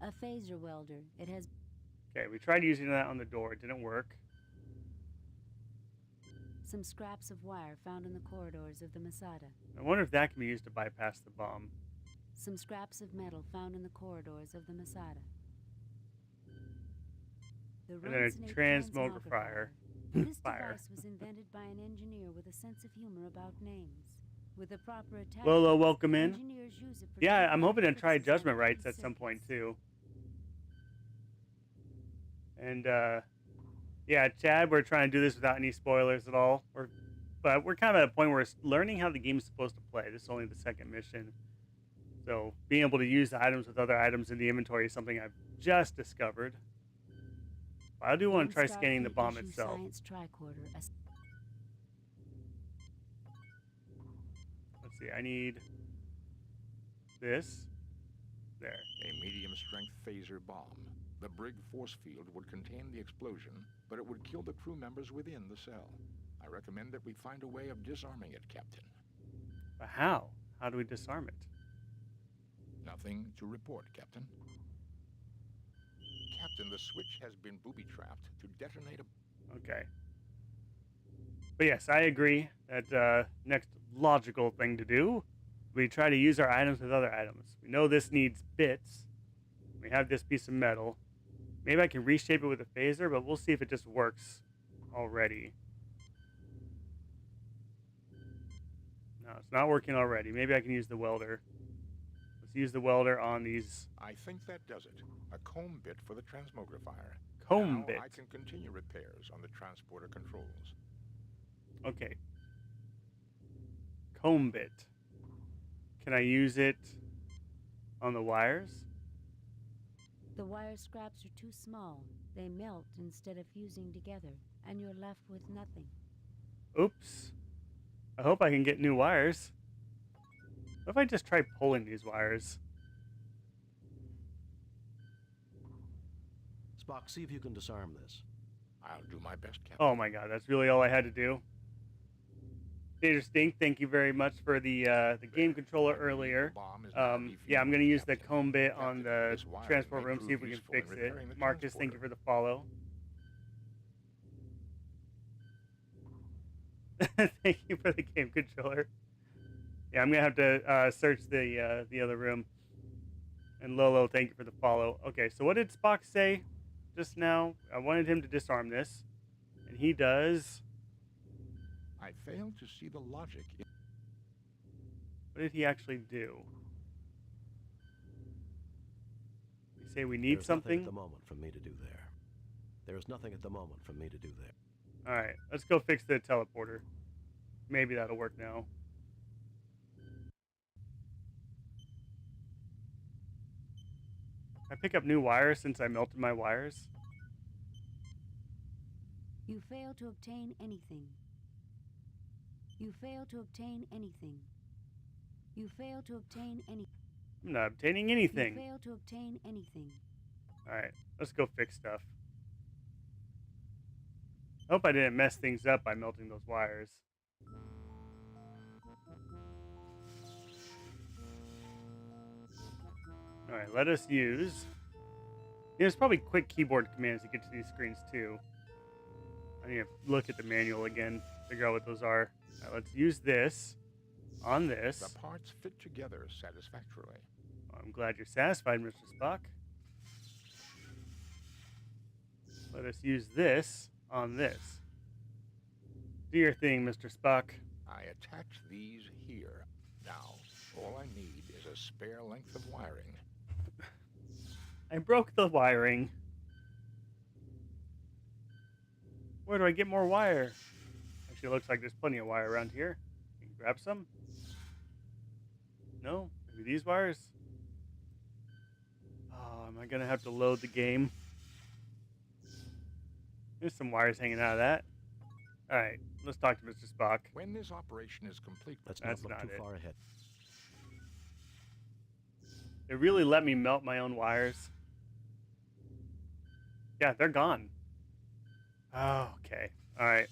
A phaser welder. It has... Okay, we tried using that on the door. It didn't work. Some scraps of wire found in the corridors of the Masada. I wonder if that can be used to bypass the bomb. Some scraps of metal found in the corridors of the Masada. The And then a Roncinate transmogrifier. This Fire. device was invented by an engineer with a sense of humor about names. With the proper attachments, Lolo, welcome in. engineers use it for Yeah, I'm different hoping to try purposes Judgment and Rights at some circuits. point too. And yeah, Chad, we're trying to do this without any spoilers at all. But we're kind of at a point where it's learning how the game's supposed to play. This is only the second mission. So being able to use the items with other items in the inventory is something I've just discovered. But I do want to try scanning the bomb itself. Science tricorder. Let's see, I need this. There. A medium-strength phaser bomb. The Brig force field would contain the explosion, but it would kill the crew members within the cell. I recommend that we find a way of disarming it, Captain. But how? How do we disarm it? Nothing to report, Captain. Captain, the switch has been booby-trapped to detonate a... Okay. But yes, I agree that next logical thing to do, we try to use our items with other items. We know this needs bits. We have this piece of metal. Maybe I can reshape it with a phaser, but we'll see if it just works already. No, it's not working already. Maybe I can use the welder. Let's use the welder on these I think that does it. A comb bit for the transmogrifier. comb Now bits. I can continue repairs on the transporter controls. Okay. Comb bit. Can I use it on the wires? The wire scraps are too small. They melt instead of fusing together, and you're left with nothing. Oops. I hope I can get new wires. What if I just try pulling these wires? Spock, see if you can disarm this. I'll do my best, Captain. Oh my god, that's really all I had to do. Danger Stink, thank you very much for the game controller earlier. Yeah, I'm going to use the comb bit on the transport room, see if we can fix it. Marcus, thank you for the follow. Thank you for the game controller. Yeah, I'm going to have to search the other room. And Lolo, thank you for the follow. Okay, so what did Spock say just now? I wanted him to disarm this. And he does... I fail to see the logic in... What did he actually do? You say we need There's something? nothing at the moment for me to do there. There is nothing at the moment for me to do there. Alright, let's go fix the teleporter. Maybe that'll work now. I pick up new wires since I melted my wires. You fail to obtain anything. You fail to obtain anything. You fail to obtain any. I'm not obtaining You anything. fail to obtain anything. Alright, let's go fix stuff. I hope I didn't mess things up by melting those wires. Alright, let us use... There's probably quick keyboard commands to get to these screens too. I need to look at the manual again, figure out what those are. Alright, let's use this on this. The parts fit together satisfactorily. I'm glad you're satisfied, Mr. Spock. Let us use this on this. Do your thing, Mr. Spock. I attach these here. Now, all I need is a spare length of wiring. I broke the wiring. Where do I get more wire? Actually, it looks like there's plenty of wire around here. Can you grab some? No? Maybe these wires? Oh, am I going to have to load the game? There's some wires hanging out of that. Alright, let's talk to Mr. Spock. When this operation is complete, Let's That's not look not too it. far ahead. It really let me melt my own wires. Yeah, they're gone. Oh, okay. All right.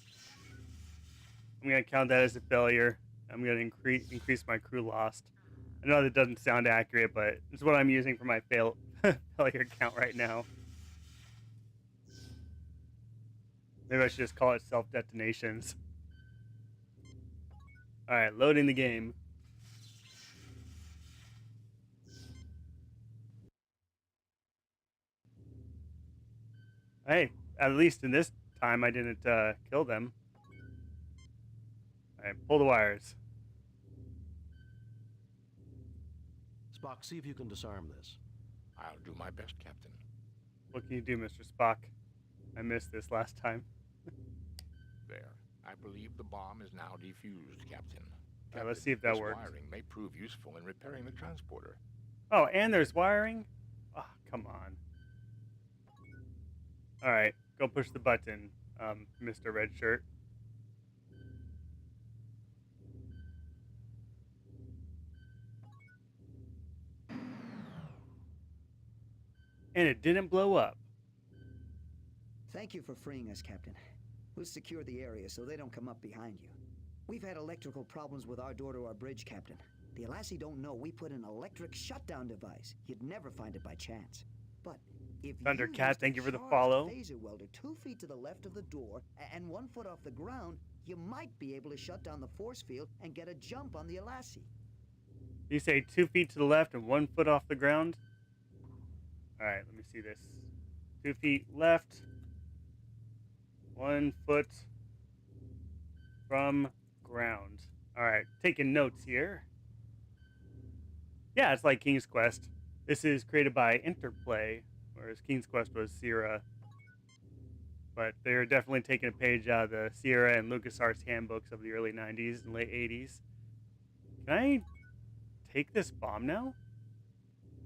I'm gonna count that as a failure. I'm gonna increase my crew lost. I know that doesn't sound accurate, but it's what I'm using for my failure count right now. Maybe I should just call it self-detonations. All right, loading the game. Hey, at least in this time I didn't kill them. All right, pull the wires. Spock, see if you can disarm this. I'll do my best, Captain. What can you do, Mr. Spock? I missed this last time. There. I believe the bomb is now defused, Captain. All right, let's see if that this works. wiring may prove useful in repairing the transporter. Oh, and there's wiring? Oh, come on. All right, go push the button, Mr. Red Shirt. And it didn't blow up. Thank you for freeing us, Captain. We'll secure the area so they don't come up behind you. We've had electrical problems with our door to our bridge, Captain. The Alassi don't know we put an electric shutdown device. You'd never find it by chance. But if Thundercat, thank you for the charged follow. Phaser welder 2 feet to the left of the door and 1 foot off the ground, you might be able to shut down the force field and get a jump on the Alassi. You say 2 feet to the left and 1 foot off the ground? All right, let me see this. 2 feet left, 1 foot from ground. All right, taking notes here. Yeah, it's like King's Quest. This is created by Interplay, whereas King's Quest was Sierra. But they're definitely taking a page out of the Sierra and LucasArts handbooks of the early 90s and late 80s. Can I take this bomb now?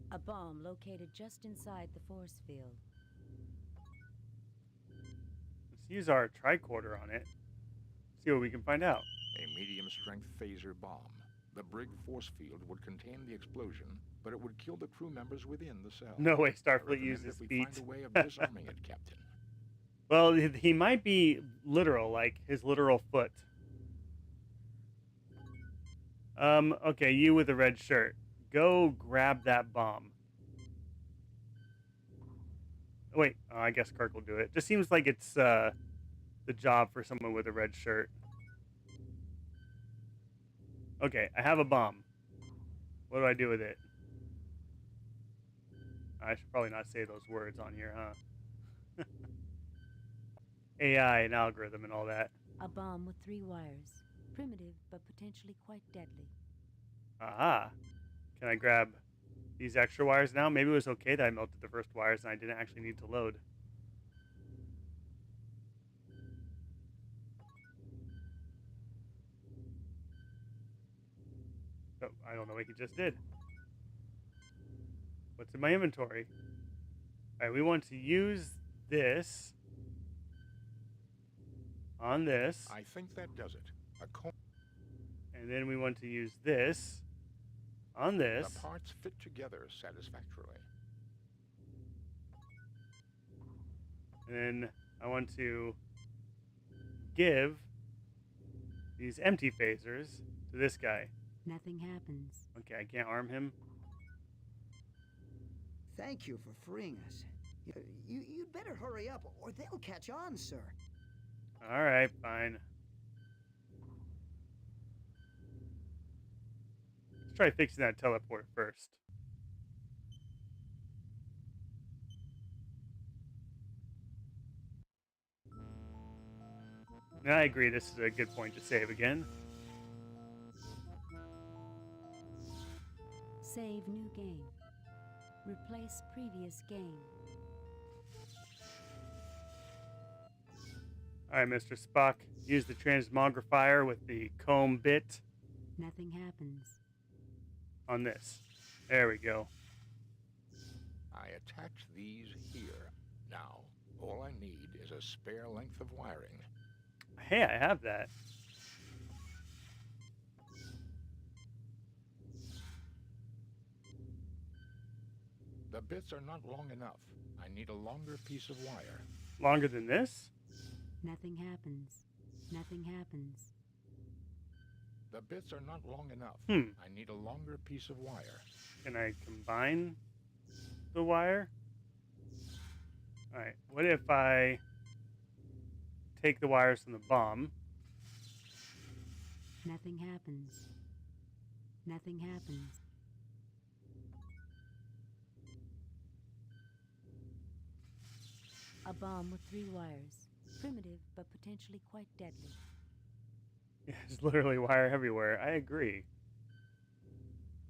A bomb located just inside the force field. Let's use our tricorder on it. See what we can find out. A medium-strength phaser bomb. The Brig force field would contain the explosion, but it would kill the crew members within the cell. No way I Starfleet recommend uses that we feet. find a way of disarming it, Captain. Well, he might be literal, like his literal foot. Okay, you with the red shirt. Go grab that bomb. Wait, I guess Kirk will do it. Just seems like it's the job for someone with a red shirt. Okay, I have a bomb. What do I do with it? I should probably not say those words on here, huh? AI and algorithm and all that. A bomb with 3 wires. Primitive, but potentially quite deadly. Aha. Can I grab these extra wires now? Maybe it was okay that I melted the first wires and I didn't actually need to load. Oh, I don't know what he just did. What's in my inventory? Alright, we want to use this on this. I think that does it. And then we want to use this on this. The parts fit together satisfactorily. And then I want to give these empty phasers to this guy. Nothing happens. Okay, I can't arm him. Thank you for freeing us. You'd better hurry up, or they'll catch on, sir. All right, fine. Let's try fixing that teleport first. And I agree, this is a good point to save again. Save new game. Replace previous game. All right, Mr. Spock, use the transmogrifier with the comb bit Nothing happens. on this. There we go. I attach these here. Now, all I need is a spare length of wiring. Hey, I have that. The bits are not long enough. I need a longer piece of wire. Longer than this? Nothing happens. Nothing happens. The bits are not long enough. I need a longer piece of wire. Can I combine the wire? Alright, what if I take the wires from the bomb? Nothing happens. Nothing happens. A bomb with 3 wires. Primitive, but potentially quite deadly. Yeah, there's literally wire everywhere. I agree.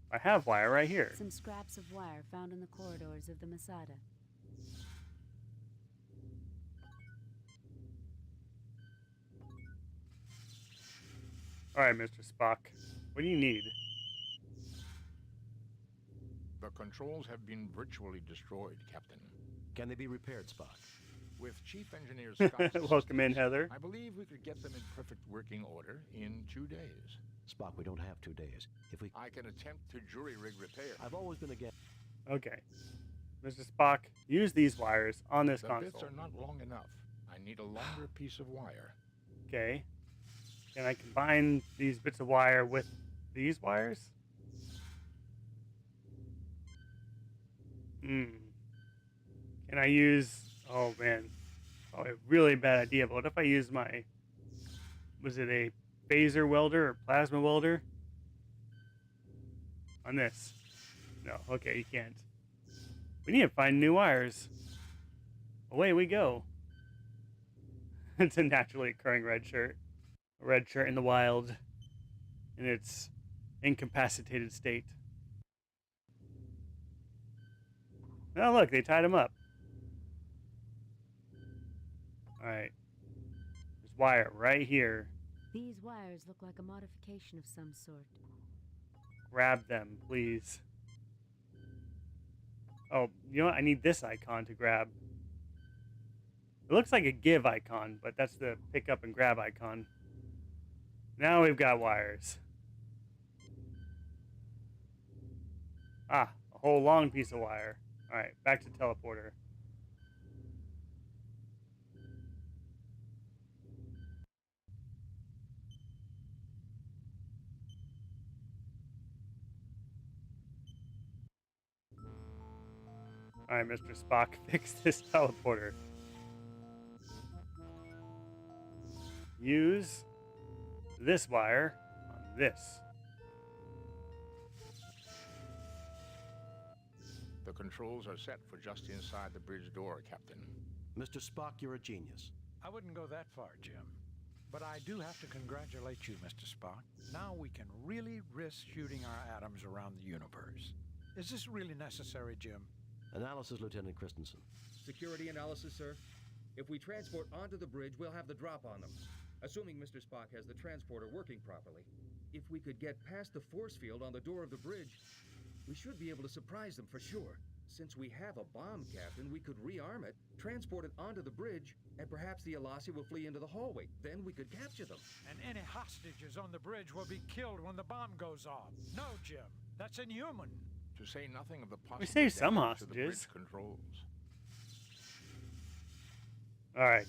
I have wire right here. Some scraps of wire found in the corridors of the Masada. Alright, Mr. Spock. What do you need? The controls have been virtually destroyed, Captain. Can they be repaired, Spock? With Chief Engineer Scott's Welcome in, Heather. I believe we could get them in perfect working order in 2 days. Spock, we don't have 2 days. If we... I can attempt to jury-rig repair. I've always been against... Okay. Mr. Spock, use these wires on this The console. bits are not long enough. I need a longer piece of wire. Okay. Can I combine these bits of wire with these wires? Can I use... Oh, man. Probably a really bad idea, but what if I use my... Was it a phaser welder or plasma welder? On this. No, okay, you can't. We need to find new wires. Away we go. It's a naturally occurring red shirt. A red shirt in the wild. In its incapacitated state. Oh, look, they tied him up. Alright. There's wire right here. These wires look like a modification of some sort. Grab them, please. Oh, you know what? I need this icon to grab. It looks like a give icon, but that's the pick up and grab icon. Now we've got wires. Ah, a whole long piece of wire. Alright, back to teleporter. Alright, Mr. Spock, fix this teleporter. Use this wire on this. The controls are set for just inside the bridge door, Captain. Mr. Spock, you're a genius. I wouldn't go that far, Jim. But I do have to congratulate you, Mr. Spock. Now we can really risk shooting our atoms around the universe. Is this really necessary, Jim? Analysis, Lieutenant Christensen. Security analysis, sir. If we transport onto the bridge, we'll have the drop on them. Assuming Mr. Spock has the transporter working properly. If we could get past the force field on the door of the bridge, we should be able to surprise them for sure. Since we have a bomb, Captain, we could rearm it, transport it onto the bridge, and perhaps the Alasi will flee into the hallway. Then we could capture them. And any hostages on the bridge will be killed when the bomb goes off. No, Jim. That's inhuman. To say nothing of the possible We saved some damage to the hostages. bridge controls. Alright.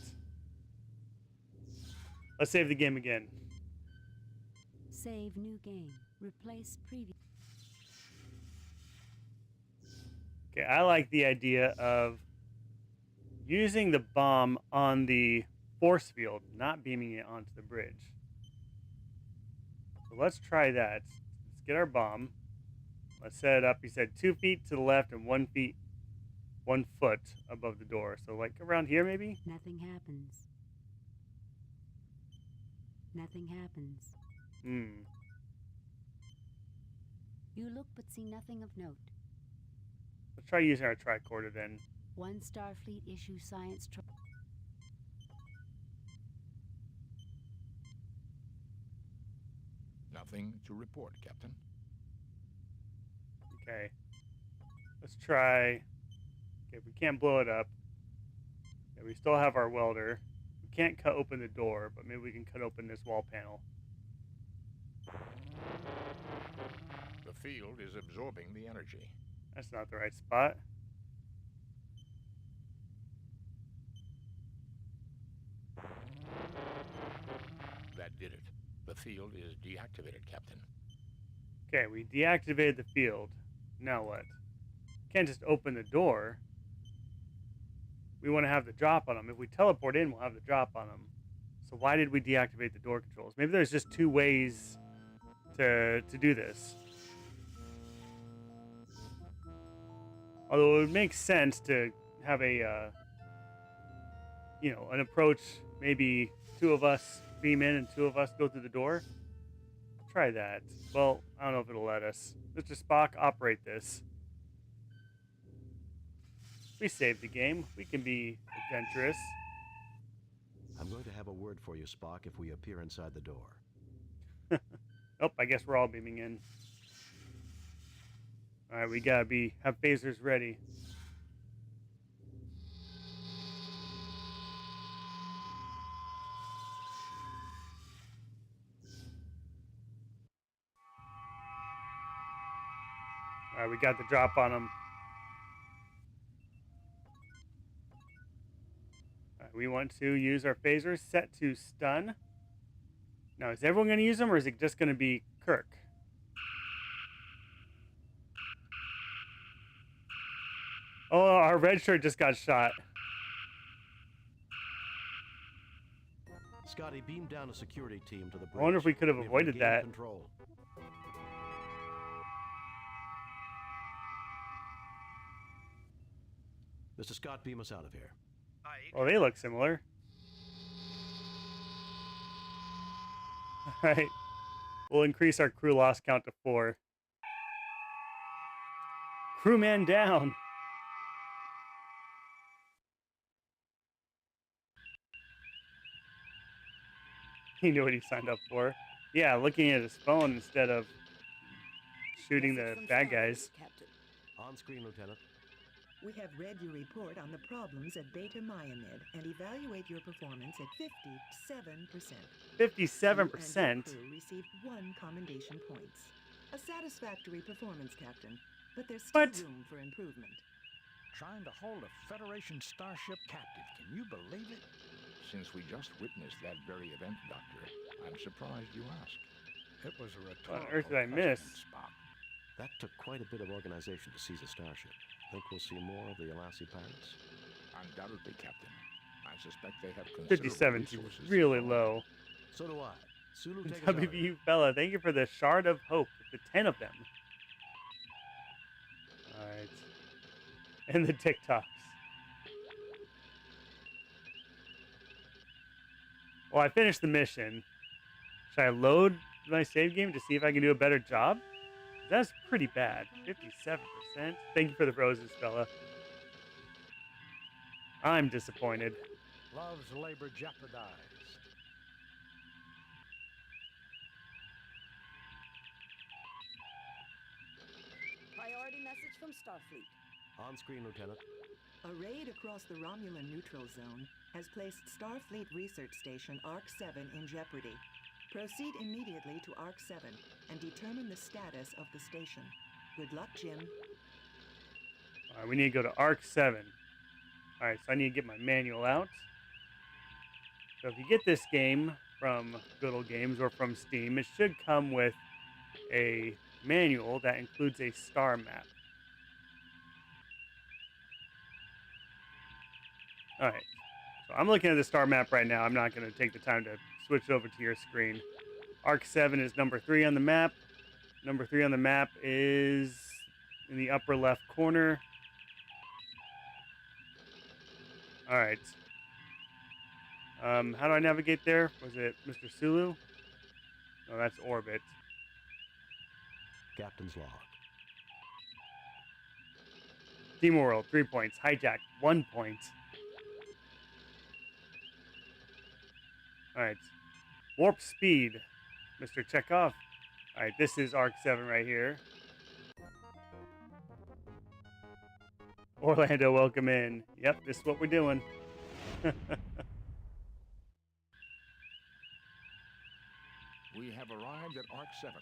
Let's save the game again. Save new game. Replace previous. Okay, I like the idea of using the bomb on the force field, not beaming it onto the bridge. So let's try that. Let's get our bomb. Let's set it up. He said 2 feet to the left and 1 foot above the door. So like around here maybe? Nothing happens. Nothing happens. You look but see nothing of note. Let's try using our tricorder then. One Starfleet issue science Nothing to report, Captain. Okay. Let's try. Okay, we can't blow it up. Okay, we still have our welder. We can't cut open the door, but maybe we can cut open this wall panel. The field is absorbing the energy. That's not the right spot. did it. The field is deactivated, Captain. Okay, we deactivated the field. Now what? Can't just open the door. We want to have the drop on them. If we teleport in, we'll have the drop on them. So why did we deactivate the door controls? Maybe there's just two ways to do this. Although it would make sense to have a, you know, an approach. Maybe two of us beam in and two of us go through the door. Try that. Well, I don't know if it'll let us. Mr. Spock, operate this. We saved the game. We can be adventurous. I'm going to have a word for you, Spock, if we appear inside the door. Oh, I guess we're all beaming in. Alright, we gotta have phasers ready. Alright, we got the drop on them. Alright, we want to use our phasers set to stun. Now, is everyone going to use them, or is it just going to be Kirk? Oh, our red shirt just got shot. Scotty, beam down a security team to the bridge. I wonder if we could have avoided that. Control. Mr. Scott, beam us out of here. Oh, they look similar. Alright. We'll increase our crew loss count to 4. Crewman down. He knew what he signed up for. Yeah, looking at his phone instead of shooting the bad guys. On screen, Lieutenant. We have read your report on the problems at Beta Myamed and evaluate your performance at 57%. 57%? You and your crew received 1 commendation points. A satisfactory performance, Captain, but there's still room for improvement. Trying to hold a Federation starship captive, can you believe it? Since we just witnessed that very event, Doctor, I'm surprised you asked. It was a rhetorical What on earth did I miss? Spock. That took quite a bit of organization to seize a starship. Think we'll see more of the Alassi pirates? Undoubtedly, Captain. I suspect they have 57 is really low. So do I. Sulu, take us out. WVU Bella, thank you for the Shard of Hope. The 10 of them. Alright. And the TikToks. Well, I finished the mission. Should I load my save game to see if I can do a better job? That's pretty bad. 57%. Thank you for the roses, fella. I'm disappointed. Love's labor jeopardized. Priority message from Starfleet. On screen, Lieutenant. A raid across the Romulan neutral zone has placed Starfleet Research Station ARC-7 in jeopardy. Proceed immediately to ARC-7 and determine the status of the station. Good luck, Jim. Alright, we need to go to ARC-7. Alright, so I need to get my manual out. So if you get this game from Good Old Games or from Steam, it should come with a manual that includes a star map. Alright, so I'm looking at the star map right now. I'm not going to take the time to switch over to your screen. ARC-7 is number 3 on the map. Number 3 on the map is in the upper left corner. Alright. How do I navigate there? Was it Mr. Sulu? No, that's Orbit. Captain's log. Team World, 3 points. Hijack, 1 point. Alright. Warp speed, Mr. Chekhov. Alright, this is ARC-7 right here. Orlando, welcome in. Yep, this is what we're doing. We have arrived at ARC-7.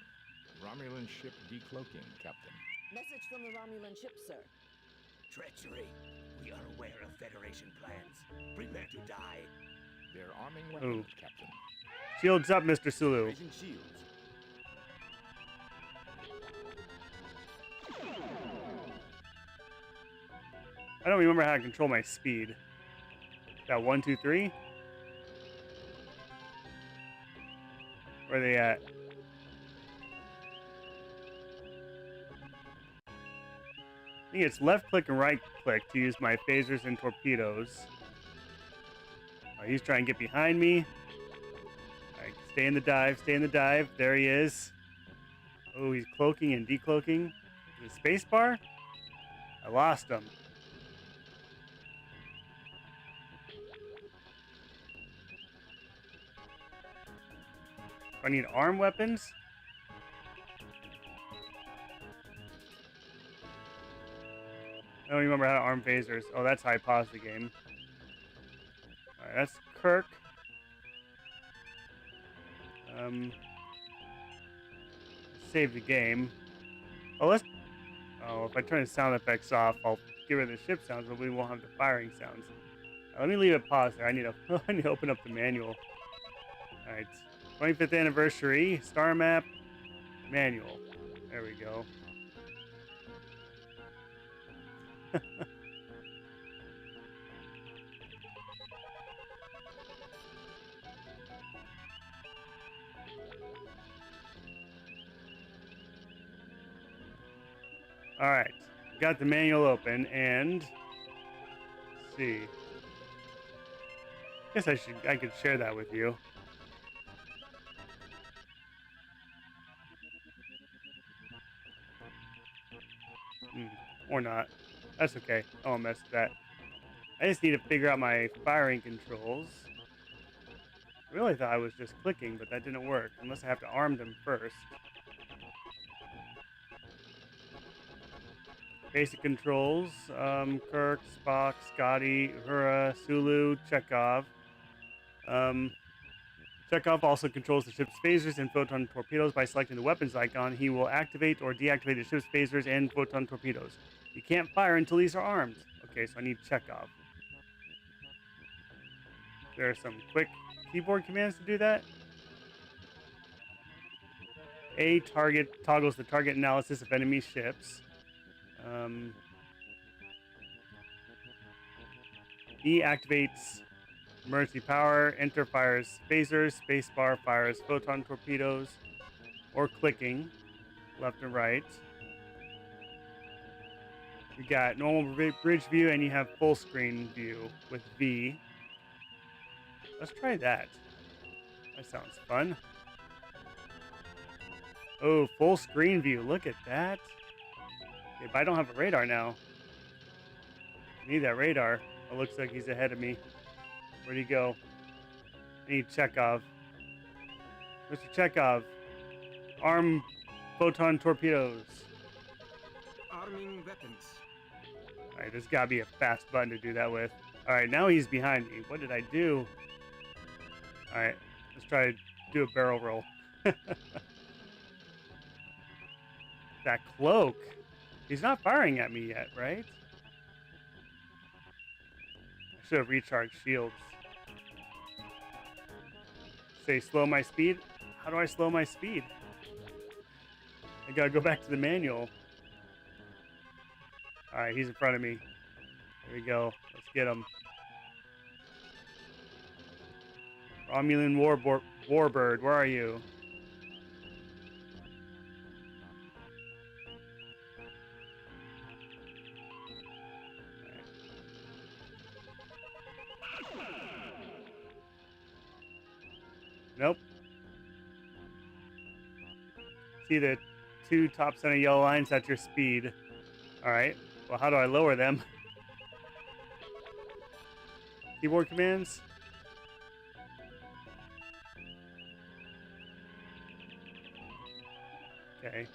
Romulan ship decloaking, Captain. Message from the Romulan ship, sir. Treachery. We are aware of Federation plans. Prepare to die. They're arming weapons, Ooh. Captain. Shields up, Mr. Sulu. Raising shields. I don't remember how to control my speed. Got 1, 2, 3. Where are they at? I think it's left click and right click to use my phasers and torpedoes. He's trying to get behind me. Alright, stay in the dive, stay in the dive. There he is. Oh, he's cloaking and decloaking. The space bar? I lost him. I need arm weapons. I don't remember how to arm phasers. Oh, that's how I pause the game. Alright, that's Kirk. Save the game. Oh, let's... Oh, if I turn the sound effects off, I'll get rid of the ship sounds, but we won't have the firing sounds. Let me leave it paused there. I need to open up the manual. Alright. 25th anniversary, star map, manual. There we go. All right, got the manual open, and let's see. Guess I could share that with you. Or not. That's okay. I won't mess with that. I just need to figure out my firing controls. I really thought I was just clicking, but that didn't work. Unless I have to arm them first. Basic controls. Kirk, Spock, Scotty, Uhura, Sulu, Chekhov. Chekhov also controls the ship's phasers and photon torpedoes by selecting the weapons icon. He will activate or deactivate the ship's phasers and photon torpedoes. You can't fire until these are armed. Okay, so I need Chekhov. There are some quick keyboard commands to do that. A, target toggles the target analysis of enemy ships. E activates emergency power. Enter fires phasers. Spacebar fires photon torpedoes. Or clicking left and right. You got normal bridge view, and you have full screen view with V. Let's try that. That sounds fun. Oh, full screen view. Look at that. Okay, but I don't have a radar now. I need that radar. It looks like he's ahead of me. Where'd he go? I need Chekhov. Mr. Chekhov. Arm photon torpedoes. Arming weapons. Alright, there's gotta be a fast button to do that with. Alright, now he's behind me. What did I do? Alright, let's try to do a barrel roll. That cloak. He's not firing at me yet, right? I should have recharged shields. Say slow my speed? How do I slow my speed? I gotta go back to the manual. Alright, he's in front of me. There we go. Let's get him. Romulan Warbird, where are you? Nope. See the two top center yellow lines? That's your speed. Alright. Well, how do I lower them? Keyboard commands? Okay.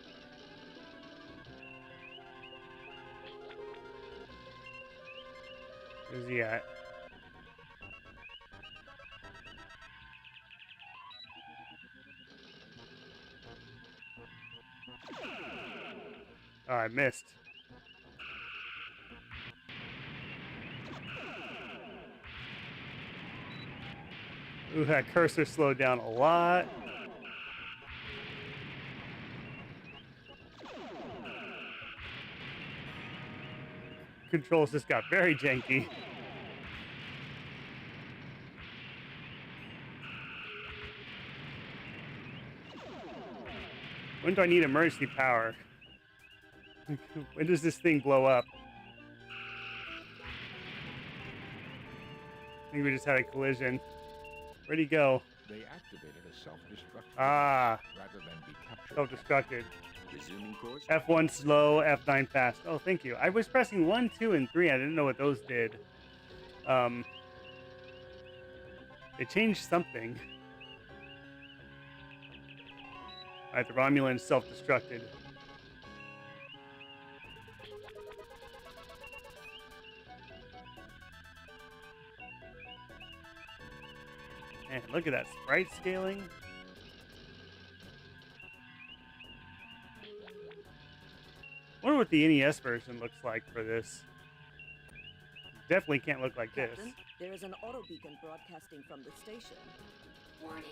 Where's he at? Oh, I missed. Ooh, that cursor slowed down a lot. Controls just got very janky. When do I need emergency power? When does this thing blow up? I think we just had a collision. Where'd he go? They activated a self-destruct Ah, rather than be captured. self-destructed. Resuming course? F1 slow, F9 fast. Oh, thank you. I was pressing 1, 2, and 3. I didn't know what those did. They changed something. Alright, the Romulan self-destructed. Man, look at that sprite scaling. Wonder what the NES version looks like for this. Definitely can't look like Captain, this. there is an auto beacon broadcasting from the station. Warning,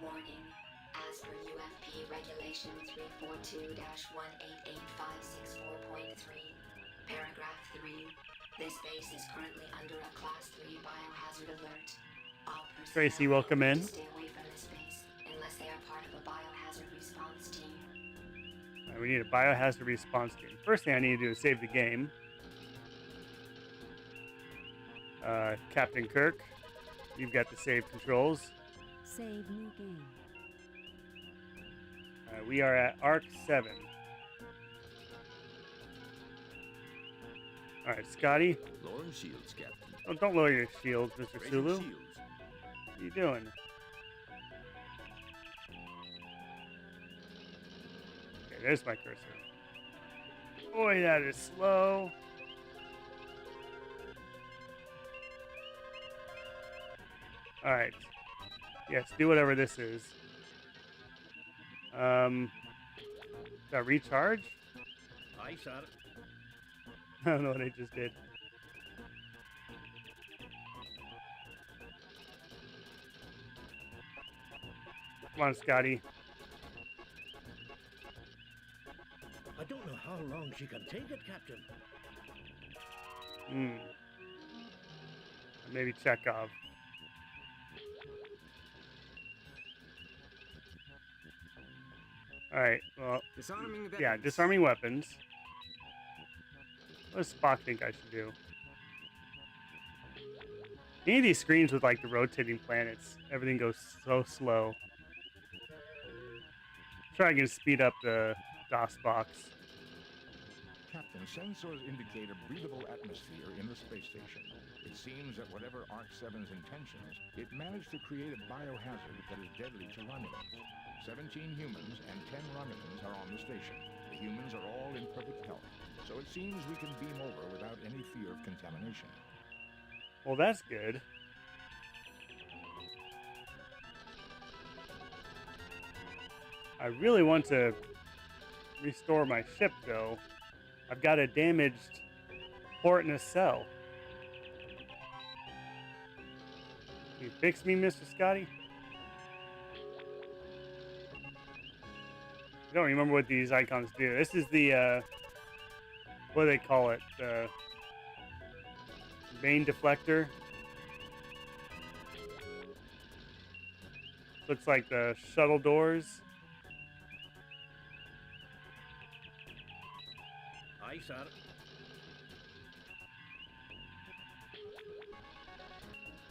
warning. As per UFP Regulation 342-1888564.3, Paragraph 3, this base is currently under a Class 3 biohazard alert. All personnel Tracy, welcome in. to stay away from this base unless they are part of a biohazard response team. Alright, we need a biohazard response team. First thing I need to do is save the game. Captain Kirk, you've got the save controls. Save new game. We are at Arc 7. Alright, Scotty. Lowering shields, Captain. Oh, don't lower your shields, Mr. Raising Sulu. shields. What are you doing? Okay, there's my cursor. Boy, that is slow. Alright. Yes, do whatever this is. That recharge? I shot it. I don't know what I just did. Come on, Scotty. I don't know how long she can take it, Captain. Maybe Chekhov. Alright, well, Disarming yeah, weapons. disarming weapons. What does Spock think I should do? Any of these screens with, like, the rotating planets, everything goes so slow. Try and speed up the DOS box. Captain, sensors indicate a breathable atmosphere in the space station. It seems that whatever Arc-7's intentions, it managed to create a biohazard that is deadly to Romulans. 17 humans and 10 Romulans are on the station. The humans are all in perfect health, so it seems we can beam over without any fear of contamination. Well, that's good. I really want to restore my ship, though. I've got a damaged port and a cell. Can you fix me, Mr. Scotty? I don't remember what these icons do. This is the, what do they call it? The main deflector. Looks like the shuttle doors. I shot it.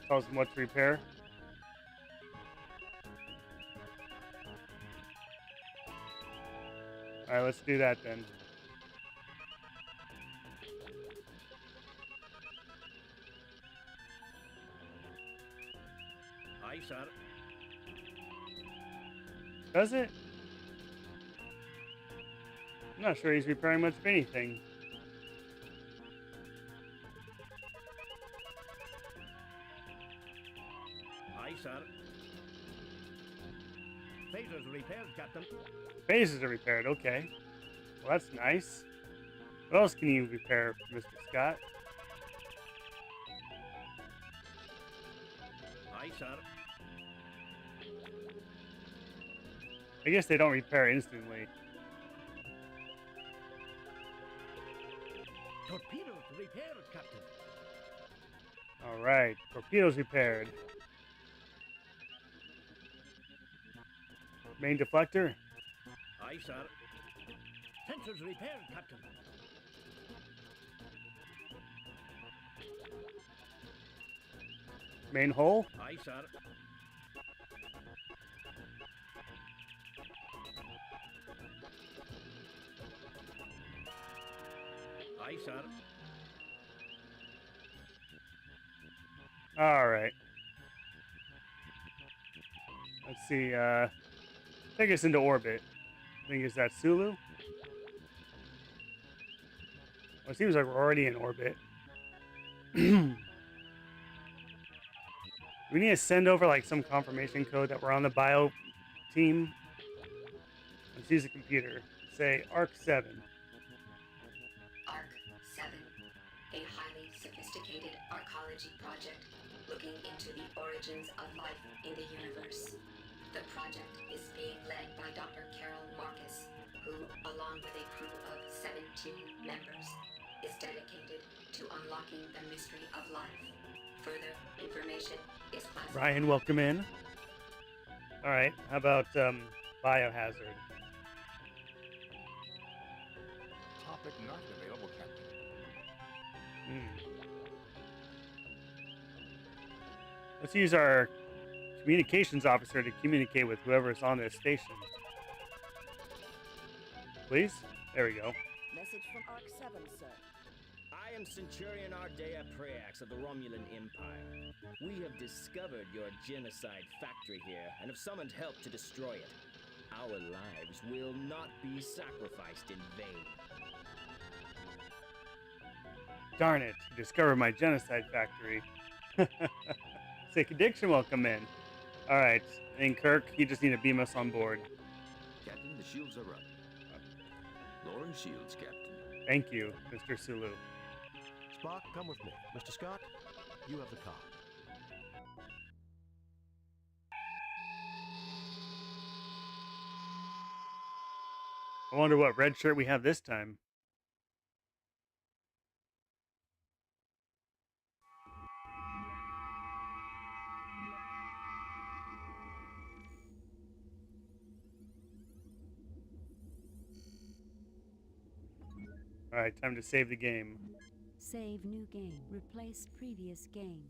Tells them what to repair. Alright, let's do that then. I shot it. Does it? I'm not sure he's repairing much of anything. I shot it. Phasers repaired, Captain. Phases are repaired, okay. Well, that's nice. What else can you repair, Mr. Scott? I shot it. I guess they don't repair instantly. Torpedoes repaired, Captain. Alright, torpedoes repaired. Main deflector? Aye, sir. Sensors repaired, Captain. Main hull? Aye, sir. Aye, sir. Alright. Let's see, take us into orbit. I think is that Sulu? Well, it seems like we're already in orbit. We need to send over like some confirmation code that we're on the bio team. Let's use a computer. Say ARC-7. ARC-7, a highly sophisticated arcology project looking into the origins of life in the universe. The project is being led by Dr. Carol Marcus, who, along with a crew of 17 members, is dedicated to unlocking the mystery of life. Further information is classified. Ryan, welcome in. Alright, how about biohazard? Topic not available, Captain. Let's use our communications officer to communicate with whoever's on this station. Please? There we go. Message from ARC-7, sir. I am Centurion Ardea Preax of the Romulan Empire. We have discovered your genocide factory here and have summoned help to destroy it. Our lives will not be sacrificed in vain. Darn it, you discovered my genocide factory. Sick addiction, welcome in. Alright, and Kirk, you just need to beam us on board. Captain, the shields are up. Lowering shields, Captain. Thank you, Mr. Sulu. Spock, come with me. Mr. Scott, you have the car. I wonder what red shirt we have this time. Alright, time to save the game. Save new game. Replace previous game.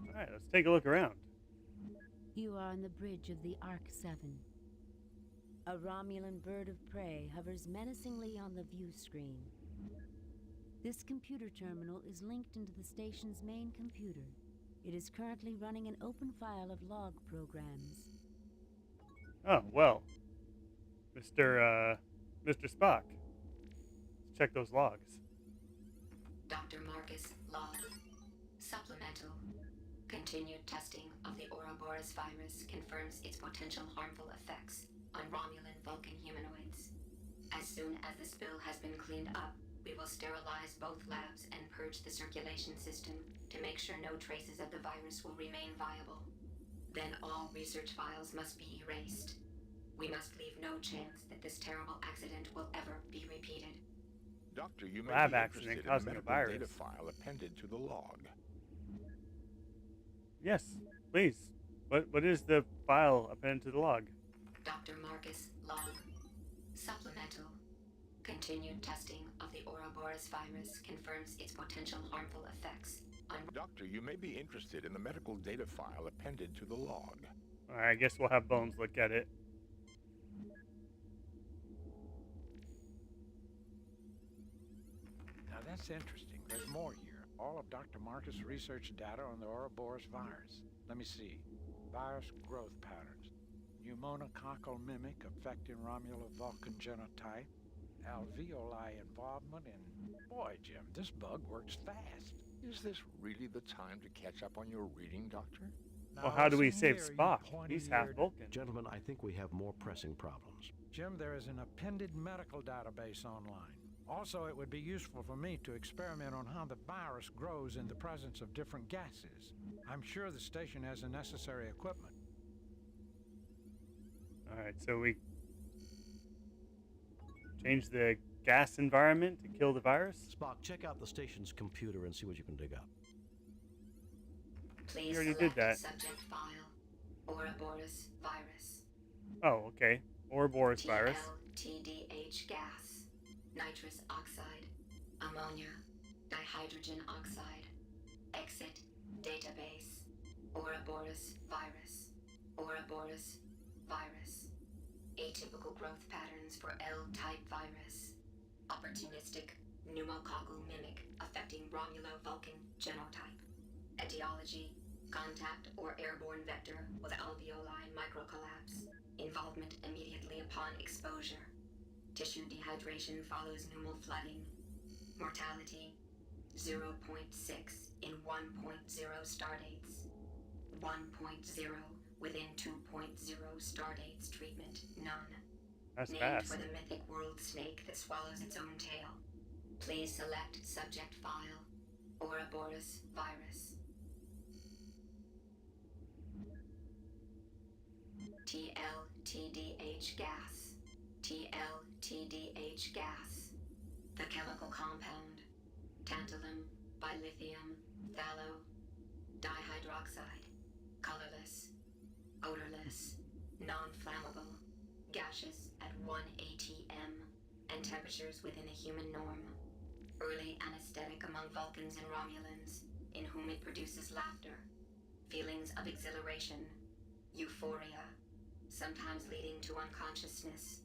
Alright, let's take a look around. You are on the bridge of the ARC-7. A Romulan bird of prey hovers menacingly on the view screen. This computer terminal is linked into the station's main computer. It is currently running an open file of log programs. Oh, well. Mr. Spock. Let's check those logs. Dr. Marcus log. Supplemental. Continued testing of the Ouroboros virus confirms its potential harmful effects on Romulan Vulcan humanoids. As soon as the spill has been cleaned up, we will sterilize both labs and purge the circulation system to make sure no traces of the virus will remain viable. Then all research files must be erased. We must leave no chance that this terrible accident will ever be repeated. Doctor, you may Lab be accident interested in causing the a medical virus. data file appended to the log. Yes, please. What is the file appended to the log? Dr. Marcus log. Supplemental. Continued testing of the Ouroboros virus confirms its potential harmful effects on... Doctor, you may be interested in the medical data file appended to the log. Alright, I guess we'll have Bones look at it. Now that's interesting. There's more here. All of Dr. Marcus' research data on the Ouroboros virus. Let me see. Virus growth patterns. Pneumococcal mimic affecting Romulo-Vulcan genotype. Alveoli involvement in... Boy, Jim, this bug works fast. Is this really the time to catch up on your reading, Doctor? Well, how do we save Spock? He's half Vulcan. Gentlemen, I think we have more pressing problems. Jim, there is an appended medical database online. Also, it would be useful for me to experiment on how the virus grows in the presence of different gases. I'm sure the station has the necessary equipment. Alright, so we change the gas environment to kill the virus? Spock, check out the station's computer and see what you can dig up. Please You already select did that. subject file, Ouroboros virus. Oh, okay. Ouroboros virus. TDH gas, nitrous oxide, ammonia, dihydrogen oxide. Exit database. Ouroboros virus. Ouroboros virus. Atypical growth patterns for L-type virus. Opportunistic pneumococcal mimic affecting Romulo-Vulcan genotype. Etiology: contact or airborne vector with alveoli microcollapse. Involvement immediately upon exposure. Tissue dehydration follows pneumal flooding. Mortality: 0.6 in 1.0 stardates. 1.0 within 2.0 stardates treatment, none. That's Named fast. for the mythic world snake that swallows its own tail. Please select subject file, Ouroboros virus. TLTDH gas. TLTDH gas. The chemical compound. Tantalum, bilithium, phthalo, dihydroxide. Colorless. Odorless. Non-flammable. Gaseous at 1 atm. And temperatures within a human norm. Early anesthetic among Vulcans and Romulans, in whom it produces laughter. Feelings of exhilaration. Euphoria. Sometimes leading to unconsciousness.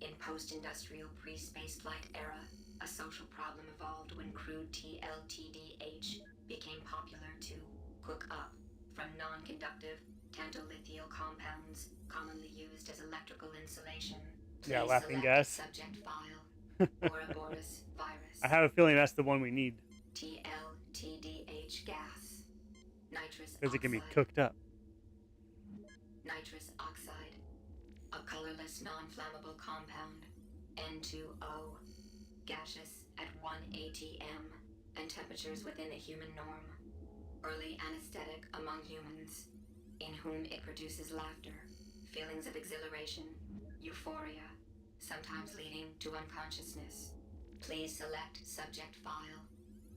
In post-industrial pre-spaceflight era, a social problem evolved when crude TLTDH became popular to cook up from non-conductive tantolithial compounds commonly used as electrical insulation. Yeah, Please laughing select gas. Subject file, Ouroboros virus. I have a feeling that's the one we need. TLTDH gas. Nitrous Because it can be oxide. cooked up. Nitrous oxide, a colorless non-flammable compound, N2O, gaseous at 1 atm, and temperatures within a human norm. Early anesthetic among humans, in whom it produces laughter, feelings of exhilaration, euphoria, sometimes leading to unconsciousness. Please select subject file,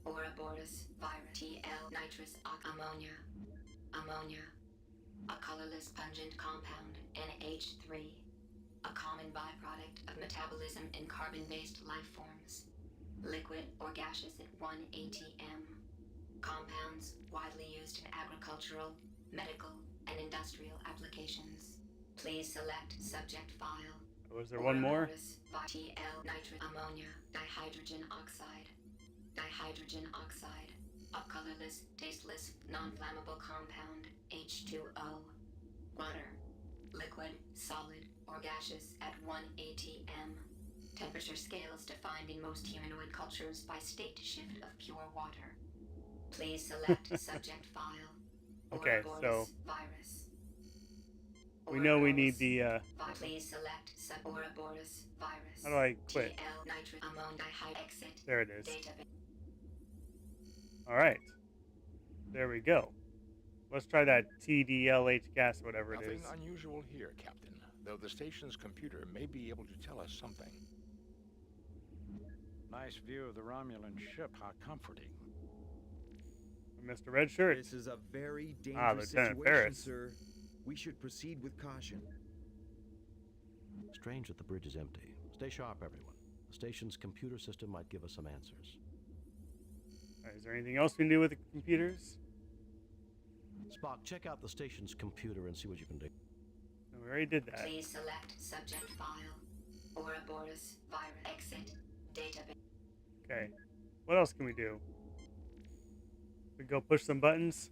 Ouroboros virus. TL nitrous ammonia, ammonia. A colorless pungent compound, NH3, a common byproduct of metabolism in carbon-based life forms. Liquid or gaseous at 1 atm. Compounds widely used in agricultural, medical, and industrial applications. Please select subject file. Was there one more? Ouroboros TL nitrous ammonia, dihydrogen oxide. Dihydrogen oxide. A colorless, tasteless, non-flammable compound, H2O. Water. Liquid, solid, or gaseous at 1 atm. Temperature scales defined in most humanoid cultures by state shift of pure water. Please select subject file. Okay, Ouroboros so virus. we know we need the Please select Ouroboros virus. how do I quit? TL nitrous ammonia exit. There it is. Database. Alright. There we go. Let's try that TDLH gas, whatever it Nothing is. unusual here, Captain, though the station's computer may be able to tell us something. Nice view of the Romulan ship. How comforting. Mr. Red Shirt. This is a very dangerous Lieutenant situation, Ferris. sir. We should proceed with caution. Strange that the bridge is empty. Stay sharp, everyone. The station's computer system might give us some answers. Alright, is there anything else we can do with the computers? Spock, check out the station's computer and see what you can do. No, we already did that. Please select subject file. Ouroboros virus. Exit database. Okay. What else can we do? We go push some buttons.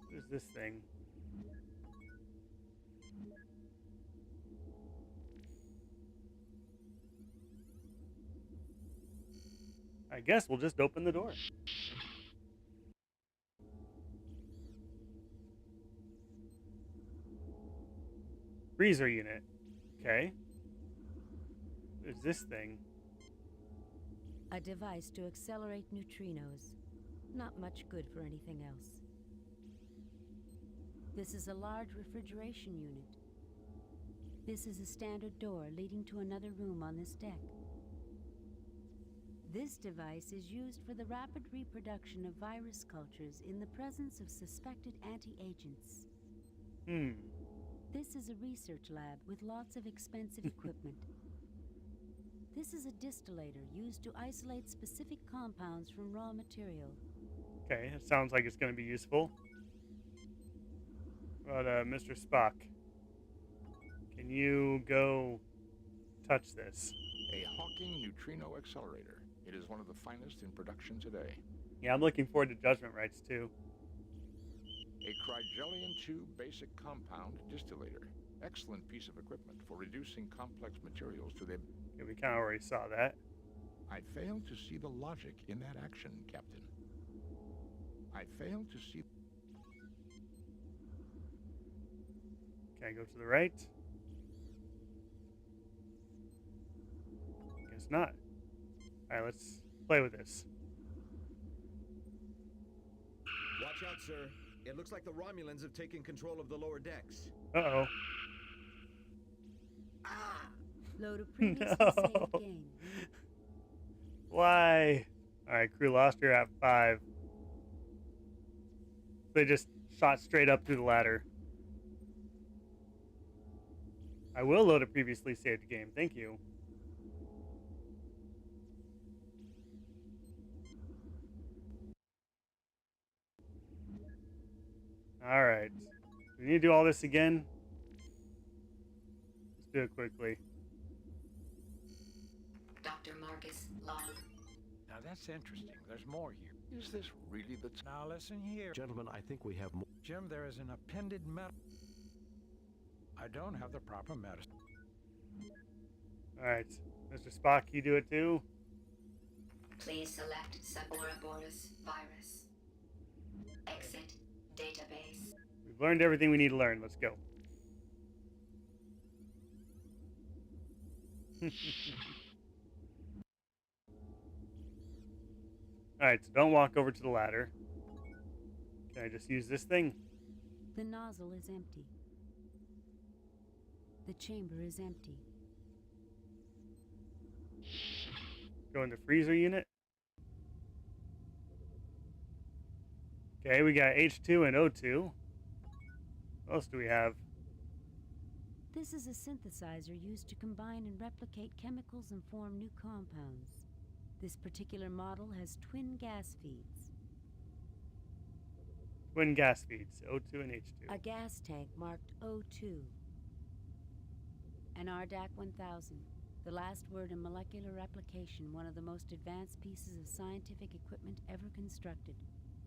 What is this thing? I guess we'll just open the door. Freezer unit. Okay. What is this thing? A device to accelerate neutrinos. Not much good for anything else. This is a large refrigeration unit. This is a standard door leading to another room on this deck. This device is used for the rapid reproduction of virus cultures in the presence of suspected anti-agents. This is a research lab with lots of expensive equipment. This is a distillator used to isolate specific compounds from raw material. Okay, it sounds like it's going to be useful. But, Mr. Spock, can you go touch this? A Hawking neutrino accelerator. It is one of the finest in production today. Yeah, I'm looking forward to Judgment Rights, too. A Crygelion 2 basic compound distillator. Excellent piece of equipment for reducing complex materials to their... Yeah, we kind of already saw that. I fail to see the logic in that action, Captain. I fail to see... Can I go to the right? Guess not. Alright, let's play with this. Watch out, sir. It looks like the Romulans have taken control of the lower decks. Uh-oh. Load a previously saved game. Why? Alright, crew lost her at 5. They just shot straight up through the ladder. I will load a previously saved game. Thank you. Alright. We need to do all this again? Let's do it quickly. Dr. Marcus Log. Now that's interesting. There's more here. Is this really the... Now listen here. Gentlemen, I think we have more... Jim, there is an appended metal. I don't have the proper medicine. Alright. Mr. Spock, you do it too? Please select Saboroborus virus. Exit database. We've learned everything we need to learn. Let's go. Alright, so don't walk over to the ladder. Can I just use this thing? The nozzle is empty. The chamber is empty. Go in the freezer unit. Okay, we got H2 and O2. What else do we have? This is a synthesizer used to combine and replicate chemicals and form new compounds. This particular model has twin gas feeds. Twin gas feeds, O2 and H2. A gas tank marked O2. An RDAC 1000. The last word in molecular replication, one of the most advanced pieces of scientific equipment ever constructed.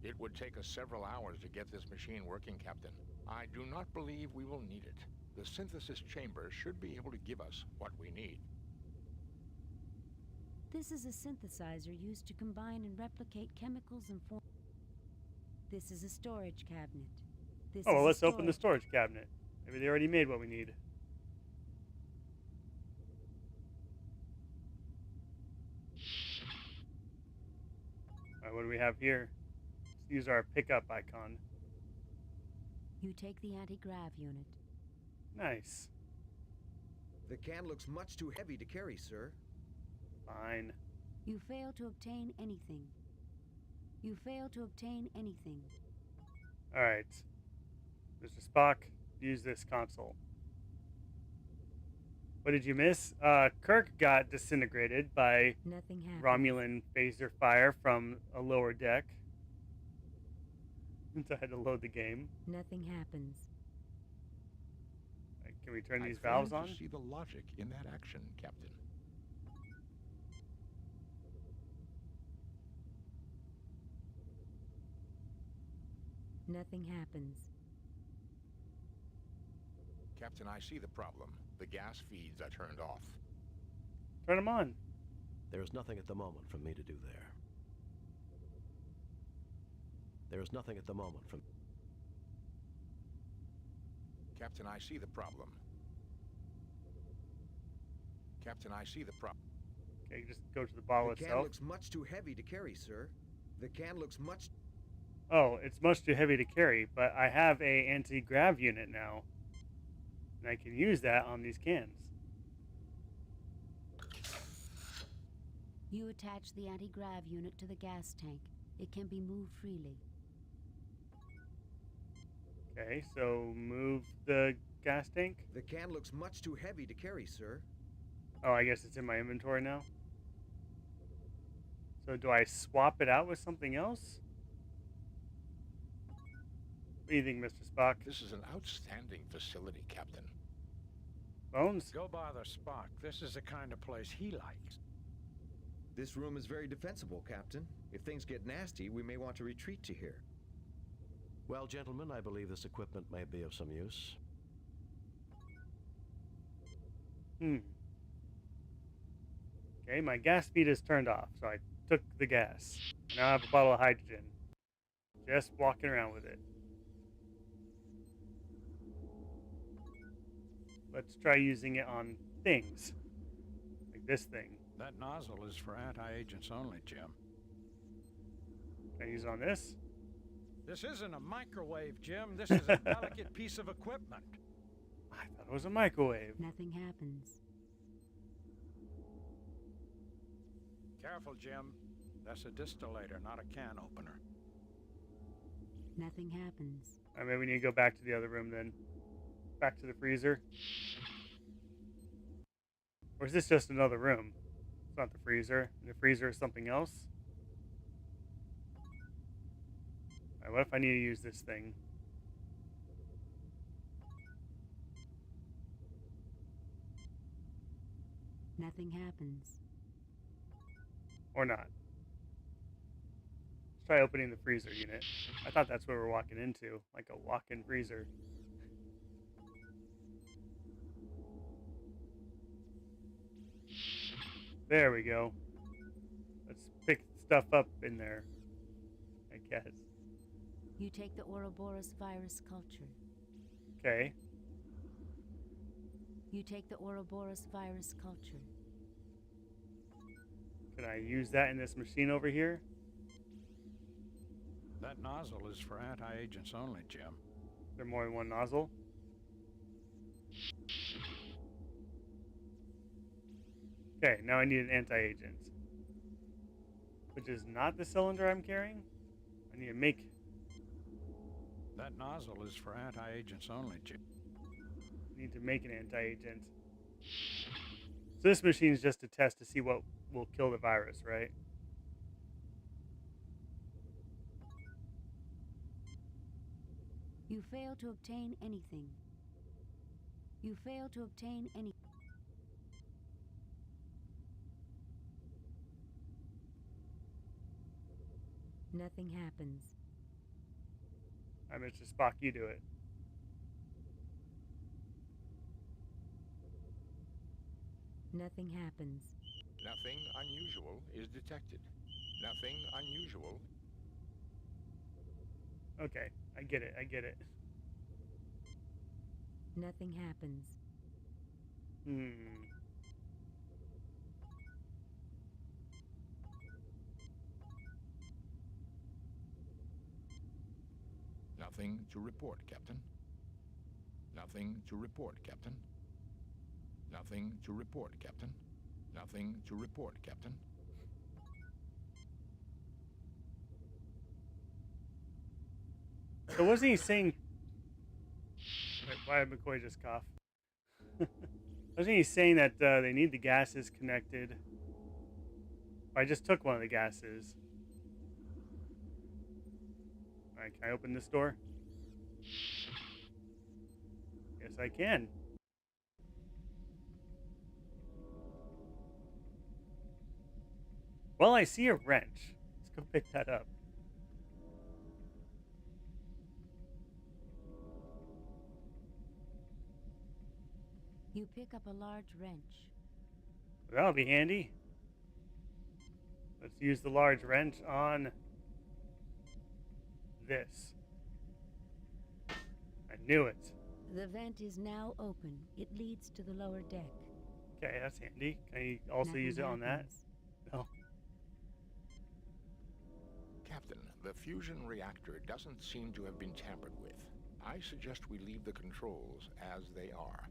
It would take us several hours to get this machine working, Captain. I do not believe we will need it. The synthesis chamber should be able to give us what we need. This is a synthesizer used to combine and replicate chemicals and form... This is a storage cabinet. This Oh, well, is a let's open the storage cabinet. Maybe they already made what we need. Alright, what do we have here? Let's use our pickup icon. You take the anti-grav unit. Nice. The can looks much too heavy to carry, sir. Fine. You fail to obtain anything. You fail to obtain anything. Alright. Mr. Spock, use this console. What did you miss? Kirk got disintegrated by Nothing happened. Romulan phaser fire from a lower deck. So I had to load the game. Nothing happens. Can we turn these I fail valves to on? see the logic in that action, Captain. Nothing happens. Captain, I see the problem. The gas feeds are turned off. Turn them on. There is nothing at the moment for me to do there. There is nothing at the moment from... Captain, I see the problem. Captain, I see the problem. Okay, just go to the bottle The can itself. looks much too heavy to carry, sir. The can looks much... Oh, it's much too heavy to carry, but I have a anti-grav unit now. And I can use that on these cans. You attach the anti-grav unit to the gas tank. It can be moved freely. Okay, so move the gas tank. The can looks much too heavy to carry, sir. Oh, I guess it's in my inventory now. So do I swap it out with something else? What do you think, Mr. Spock? This is an outstanding facility, Captain. Bones? Go bother Spock. This is the kind of place he likes. This room is very defensible, Captain. If things get nasty, we may want to retreat to here. Well, gentlemen, I believe this equipment may be of some use. Okay, my gas speed is turned off, so I took the gas. Now I have a bottle of hydrogen. Just walking around with it. Let's try using it on things. Like this thing. That nozzle is for anti-agents only, Jim. Can I use it on this? This isn't a microwave, Jim. This is a delicate piece of equipment. I thought it was a microwave. Nothing happens. Careful, Jim. That's a distillator, not a can opener. Nothing happens. Alright, maybe we need to go back to the other room then. Back to the freezer. Or is this just another room? It's not the freezer. The freezer is something else. Alright, what if I need to use this thing? Nothing happens. Or not. Let's try opening the freezer unit. I thought that's what we're walking into. Like a walk-in freezer. There we go. Let's pick stuff up in there, I guess. You take the Ouroboros virus culture. Okay. You take the Ouroboros virus culture. Can I use that in this machine over here? That nozzle is for anti-agents only, Jim. Is there more than one nozzle? Okay, now I need an anti-agent. Which is not the cylinder I'm carrying. I need to make... That nozzle is for anti-agents only, Jim. I need to make an anti-agent. So this machine is just a test to see what will kill the virus, right? You fail to obtain anything. You fail to obtain any. Nothing happens. All right, Mr. Spock, you do it. Nothing happens. Nothing unusual is detected. Nothing unusual. Okay, I get it, I get it. Nothing happens. Nothing to report, Captain. Nothing to report, Captain. Nothing to report, Captain. Nothing to report, Captain. So wasn't he saying... Wait, why did McCoy just cough? Wasn't he saying that they need the gases connected? I just took one of the gases. Alright, can I open this door? Yes, I can. Well, I see a wrench. Let's go pick that up. You pick up a large wrench. That'll be handy. Let's use the large wrench on this. I knew it. The vent is now open. It leads to the lower deck. Okay, that's handy. Can you also Nothing use it on that? happens. No. Captain, the fusion reactor doesn't seem to have been tampered with. I suggest we leave the controls as they are.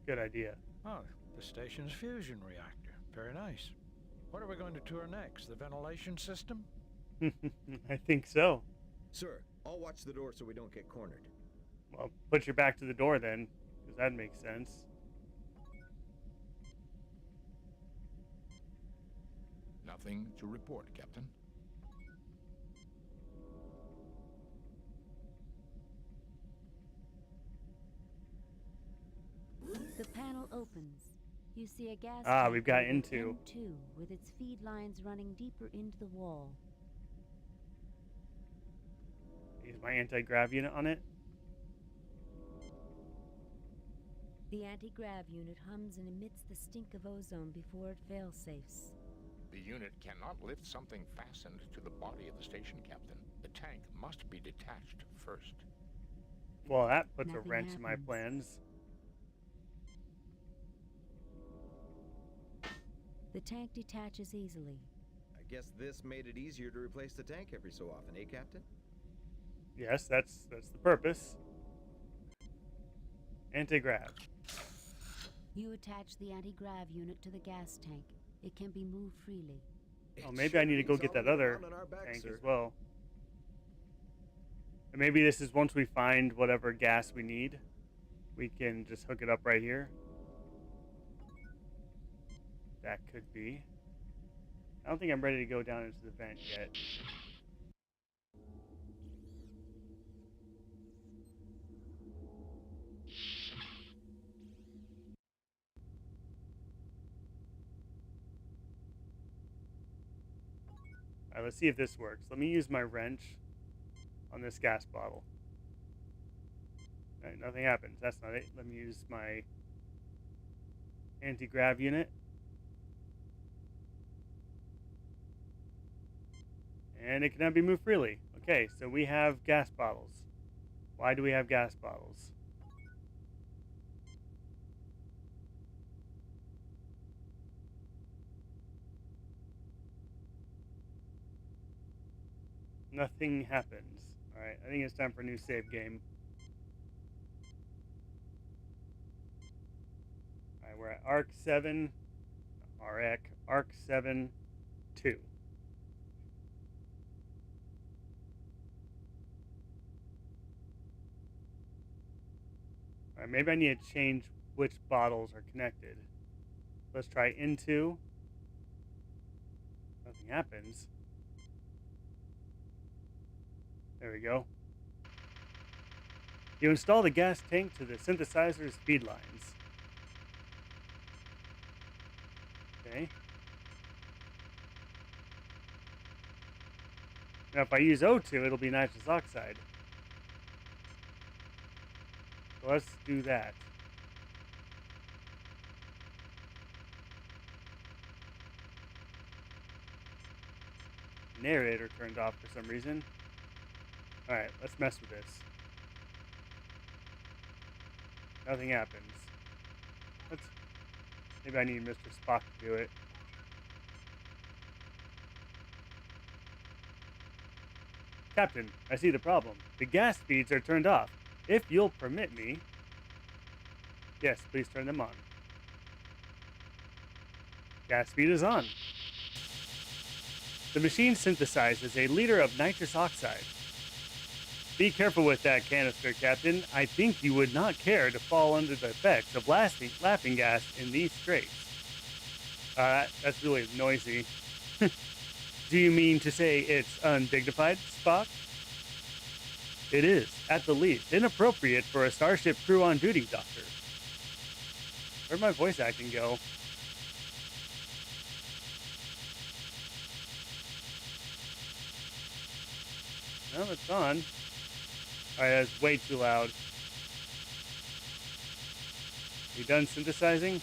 Good idea. Oh, the station's fusion reactor. Very nice. What are we going to tour next? The ventilation system? I think so. Sir, I'll watch the door so we don't get cornered. Well, put your back to the door then, because that makes sense. Nothing to report, Captain. The panel opens. You see a gas Ah, tank we've got labeled into. M2 with its feed lines running deeper into the wall. Use my anti-grav unit on it. The anti-grav unit hums and emits the stink of ozone before it fail-safes. The unit cannot lift something fastened to the body of the station, Captain. The tank must be detached first. Well, that puts a Nothing wrench in my happens. plans. The tank detaches easily. I guess this made it easier to replace the tank every so often, eh, Captain? Yes, that's the purpose. Anti-grav. You attach the anti-grav unit to the gas tank. It can be moved freely. Oh, maybe I need to go get that other tank as well. And maybe this is once we find whatever gas we need, we can just hook it up right here. That could be. I don't think I'm ready to go down into the vent yet. Alright, let's see if this works. Let me use my wrench on this gas bottle. Alright, nothing happens. That's not it. Let me use my anti-grav unit. And it cannot be moved freely. Okay, so we have gas bottles. Why do we have gas bottles? Nothing happens. Alright, I think it's time for a new save game. Alright, we're at Arc 7. Arc 7 2. Alright, maybe I need to change which bottles are connected. Let's try into. Nothing happens. There we go. You install the gas tank to the synthesizer's feed lines. Okay. Now if I use O2, it'll be nitrous oxide. So let's do that. Narrator turned off for some reason. Alright, let's mess with this. Nothing happens. Maybe I need Mr. Spock to do it. Captain, I see the problem. The gas feeds are turned off. If you'll permit me... Yes, please turn them on. Gas feed is on. The machine synthesizes a liter of nitrous oxide. Be careful with that canister, Captain. I think you would not care to fall under the effects of laughing gas in these straits. That's really noisy. Do you mean to say it's undignified, Spock? It is, at the least, inappropriate for a starship crew on duty, Doctor. Where'd my voice acting go? No, it's on. Alright, that's way too loud. You done synthesizing?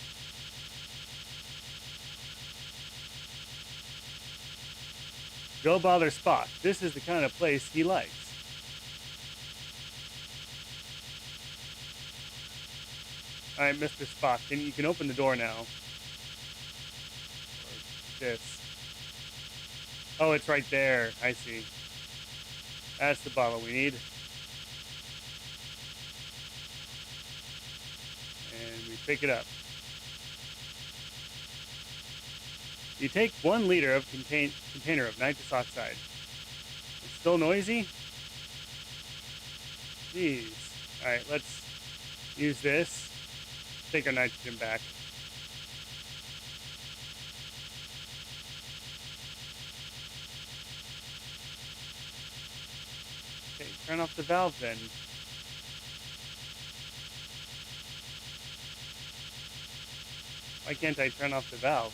Go bother Spock. This is the kind of place he likes. Alright, Mr. Spock, you can open the door now. Or this. Oh, it's right there. I see. That's the bottle we need. And we pick it up. You take 1 liter of container of nitrous oxide. It's still noisy? Jeez. Alright, let's use this. Take our nitrogen back. Okay, turn off the valve then. Why can't I turn off the valve?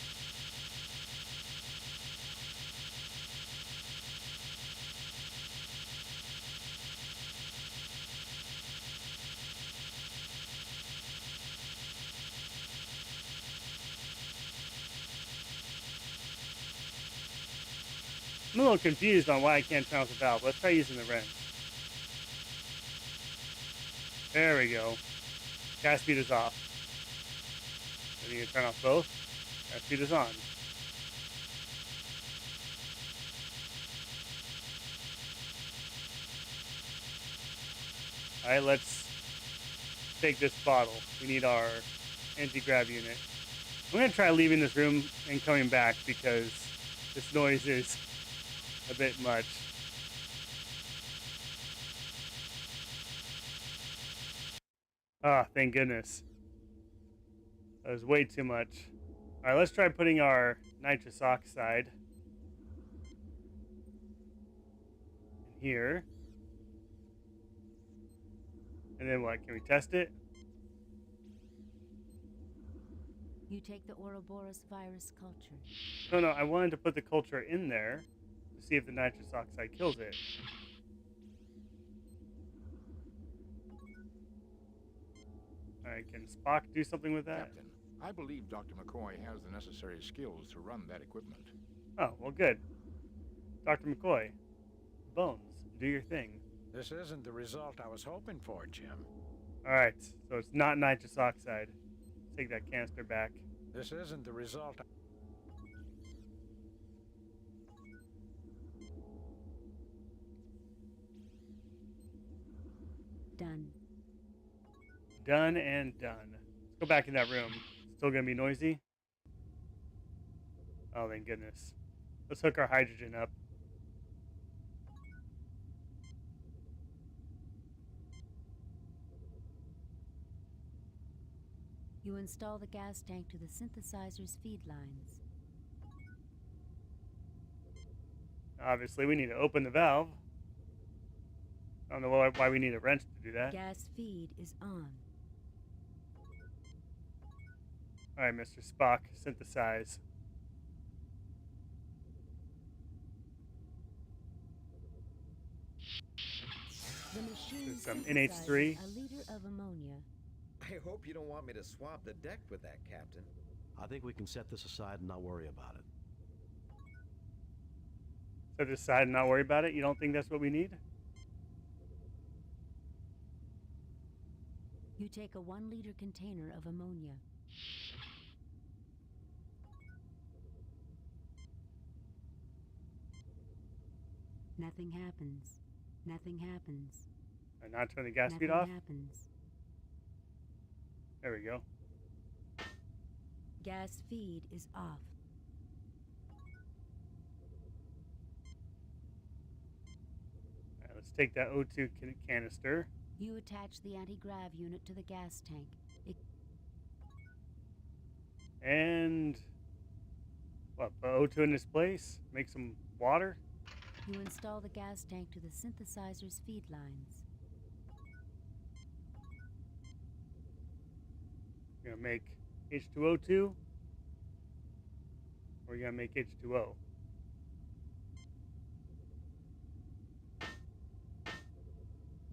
I'm a little confused on why I can't turn off the valve. Let's try using the wrench. There we go. Gas speed is off. Then you can turn off both. Gas speed is on. Alright, let's take this bottle. We need our anti-grav unit. I'm going to try leaving this room and coming back because this noise is a bit much. Ah, thank goodness. That was way too much. Alright, let's try putting our nitrous oxide in here. And then what? Can we test it? You take the Ouroboros virus culture. No, I wanted to put the culture in there to see if the nitrous oxide kills it. Alright, can Spock do something with that? Captain, I believe Dr. McCoy has the necessary skills to run that equipment. Oh, well, good. Dr. McCoy, Bones, do your thing. This isn't the result I was hoping for, Jim. Alright, so it's not nitrous oxide. Take that canister back. This isn't the result. Done. Done and done. Let's go back in that room. Still gonna be noisy? Oh, thank goodness. Let's hook our hydrogen up. You install the gas tank to the synthesizer's feed lines. Obviously, we need to open the valve. I don't know why we need a wrench to do that. Gas feed is on. Alright, Mr. Spock, synthesize. The machine Some synthesizes NH3. a liter of ammonia. I hope you don't want me to swab the deck with that, Captain. I think we can set this aside and not worry about it. So decide and not worry about it? You don't think that's what we need? You take a 1 liter container of ammonia. Nothing happens. Nothing happens. And not turn the gas Nothing speed off? happens. There we go. Gas feed is off. Alright, let's take that O2 canister. You attach the anti-grav unit to the gas tank. It And what, put O2 in this place? Make some water? You install the gas tank to the synthesizer's feed lines. You're gonna make H2O2? Or you gonna make H2O?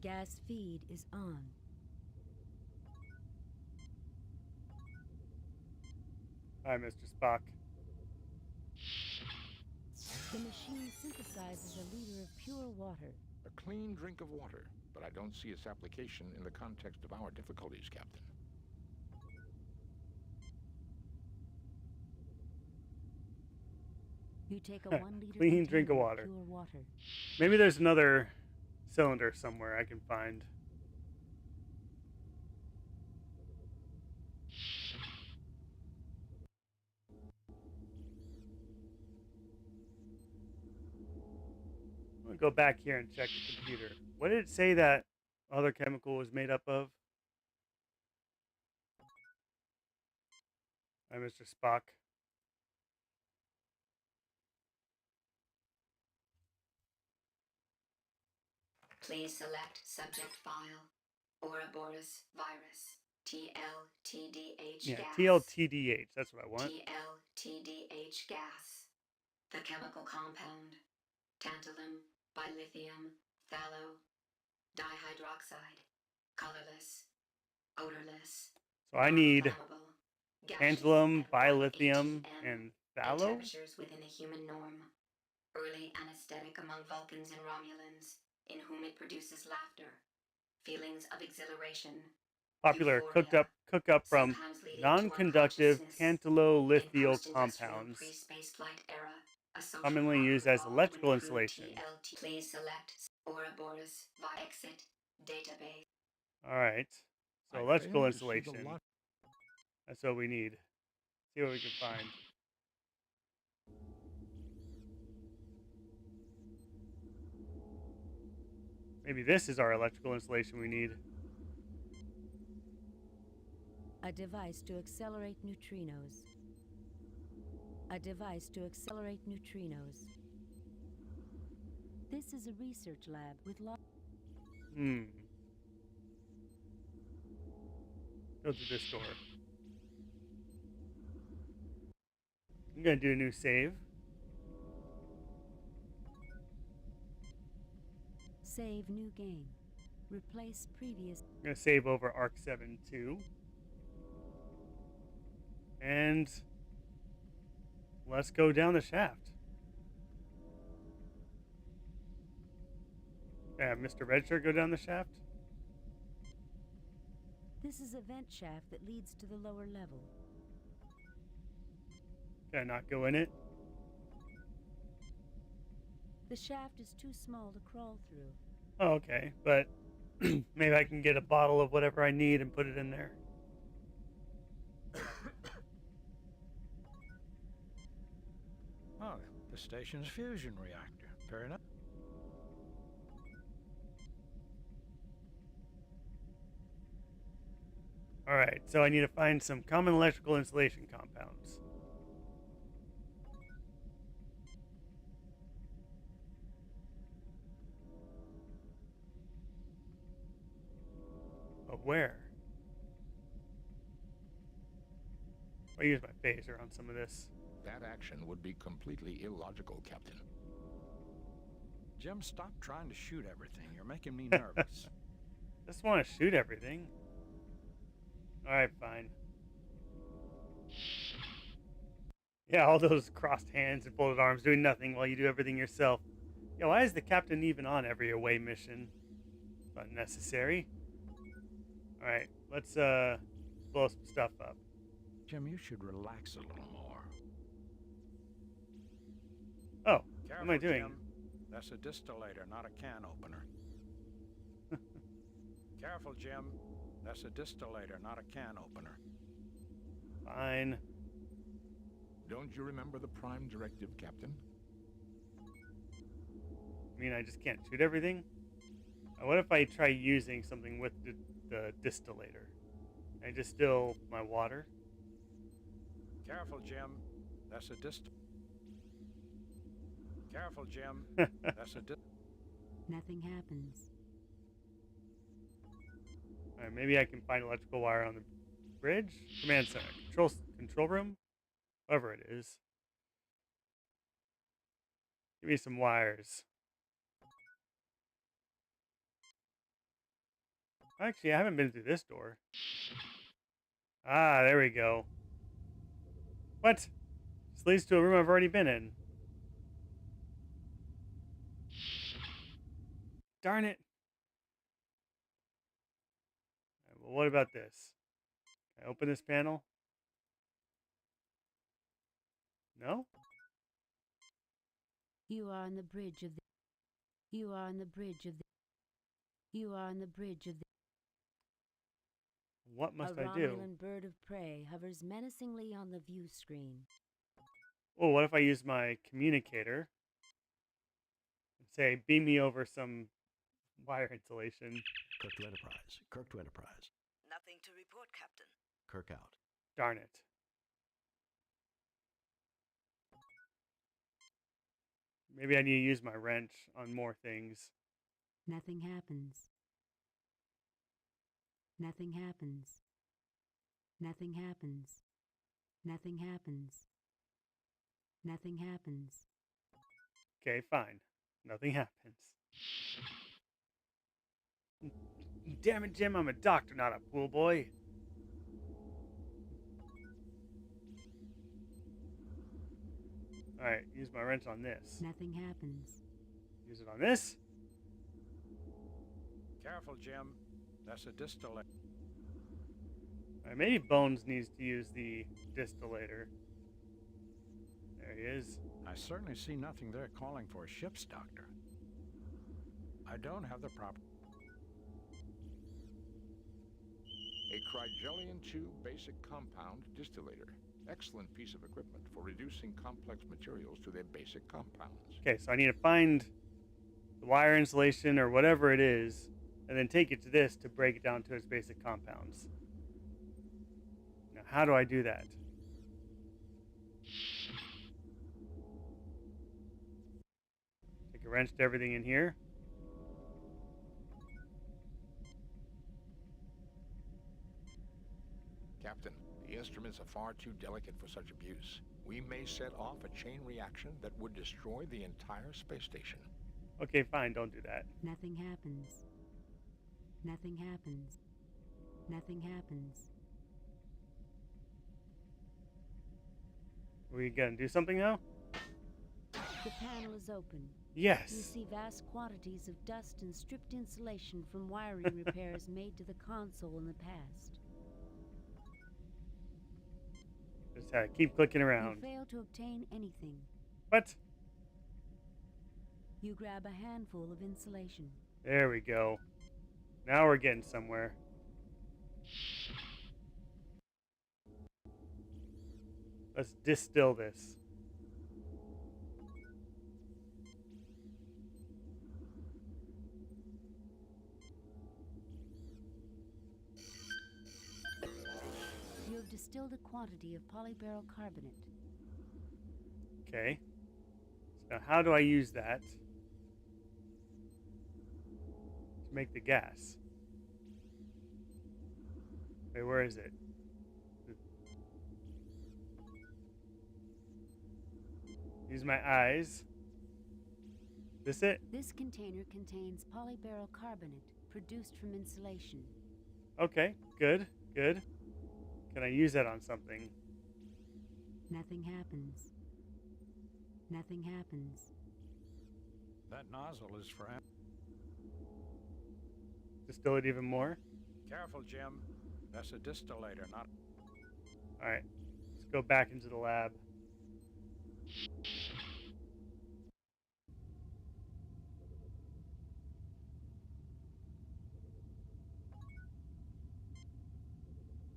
Gas feed is on. Hi, Mr. Spock. The machine synthesizes a liter of pure water. A clean drink of water, but I don't see its application in the context of our difficulties, Captain. You take a 1-liter Clean drink of container water. pure water. Maybe there's another cylinder somewhere I can find. I'm gonna go back here and check the computer. What did it say that other chemical was made up of? Hi, Mr. Spock. Please select subject file. Ouroboros virus. TLTDH Yeah, gas. TLTDH. That's what I want. TLTDH gas. The chemical compound. Tantalum, bilithium, phthalo, dihydroxide. Colorless. Odorless. So I need flammable, tantalum, bilithium, and at phthalo. temperatures within a human norm. Early anesthetic among Vulcans and Romulans, in whom it produces laughter, feelings of exhilaration, Popular cook up from sometimes leading to non-conductive unconsciousness. tantalolithial Post-industrial compounds, pre-spaceflight era, a social commonly problem used as evolved electrical when crude insulation. TLT. Please select Ouroboros via exit database. All right. So I electrical failed to see the insulation. lot- That's what we need. See what we can find. Maybe this is our electrical insulation we need. A device to accelerate neutrinos. A device to accelerate neutrinos. This is a research lab with Go to this door. I'm gonna do a new save. Save new game. Replace previous. I'm gonna save over Arc 7 too. And let's go down the shaft. Yeah, Mr. Redshirt go down the shaft. This is a vent shaft that leads to the lower level. Can I not go in it? The shaft is too small to crawl through. Oh, okay, but maybe I can get a bottle of whatever I need and put it in there. Oh, the station's fusion reactor. Fair enough. Alright, so I need to find some common electrical insulation compounds. But where? I'll use my phaser on some of this. That action would be completely illogical, Captain. Jim, stop trying to shoot everything. You're making me nervous. Just want to shoot everything. Alright, fine. Yeah, all those crossed hands and folded arms doing nothing while you do everything yourself. Yeah, why is the captain even on every away mission? It's unnecessary. Alright, let's blow some stuff up. Jim, you should relax a little more. Oh, Careful, what am I doing? Jim. That's a distillator, not a can opener. Careful, Jim. That's a distillator, not a can opener. Fine. Don't you remember the Prime Directive, Captain? I mean, I just can't shoot everything? What if I try using something with the distillator? I distill my water? Careful, Jim. That's a Careful, Jim. That's a Nothing happens. Alright, maybe I can find electrical wire on the bridge? Command center. Control room? Whatever it is. Give me some wires. Actually, I haven't been through this door. Ah, there we go. What? This leads to a room I've already been in. Darn it. Right, well, what about this? Can I open this panel? No? You are on the bridge of the... You are on the bridge of the... You are on the bridge of the... What must I A do? Romulan bird of prey hovers menacingly on the view screen. Oh, what if I use my communicator and say, beam me over some wire insulation? Kirk to Enterprise. Kirk to Enterprise. Nothing to report, Captain. Kirk out. Darn it. Maybe I need to use my wrench on more things. Nothing happens. Nothing happens. Nothing happens. Nothing happens. Nothing happens. Okay, fine. Nothing happens. Damn it, Jim, I'm a doctor, not a pool boy. Alright, use my wrench on this. Nothing happens. Use it on this. Careful, Jim. That's a distillator. Alright, maybe Bones needs to use the distillator. There he is. I certainly see nothing there calling for a ship's doctor. I don't have the proper... A Crygelian 2 basic compound distillator. Excellent piece of equipment for reducing complex materials to their basic compounds. Okay, so I need to find the wire insulation or whatever it is, and then take it to this to break it down to its basic compounds. Now, how do I do that? Take a wrench to everything in here. Captain, the instruments are far too delicate for such abuse. We may set off a chain reaction that would destroy the entire space station. Okay, fine, don't do that. Nothing happens. Nothing happens. Nothing happens. Are we gonna do something now? The panel is open. Yes. You see vast quantities of dust and stripped insulation from wiring repairs made to the console in the past. Just keep clicking around. You fail to obtain anything. What? You grab a handful of insulation. There we go. Now we're getting somewhere. Let's distill this. You have distilled a quantity of polyberyl carbonate. Okay. So now how do I use that to make the gas? Wait, where is it? Use my eyes. This it? This container contains polyberyl carbonate produced from insulation. Okay, good, good. Can I use that on something? Nothing happens. Nothing happens. That nozzle is for... Distill it even more? Careful, Jim. That's a distillator, not... Alright, let's go back into the lab.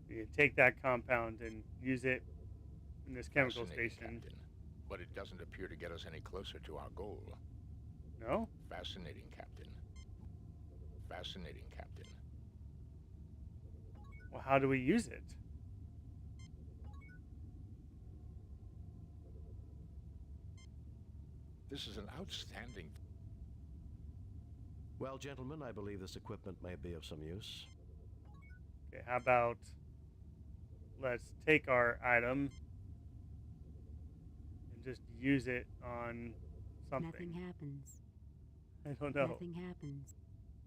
You can take that compound and use it in this chemical station. Captain, but it doesn't appear to get us any closer to our goal. No? Fascinating, Captain. Fascinating, Captain. Well, how do we use it? This is an outstanding... Well, gentlemen, I believe this equipment may be of some use. Okay, how about let's take our item and just use it on something. Nothing happens. I don't know. Nothing happens.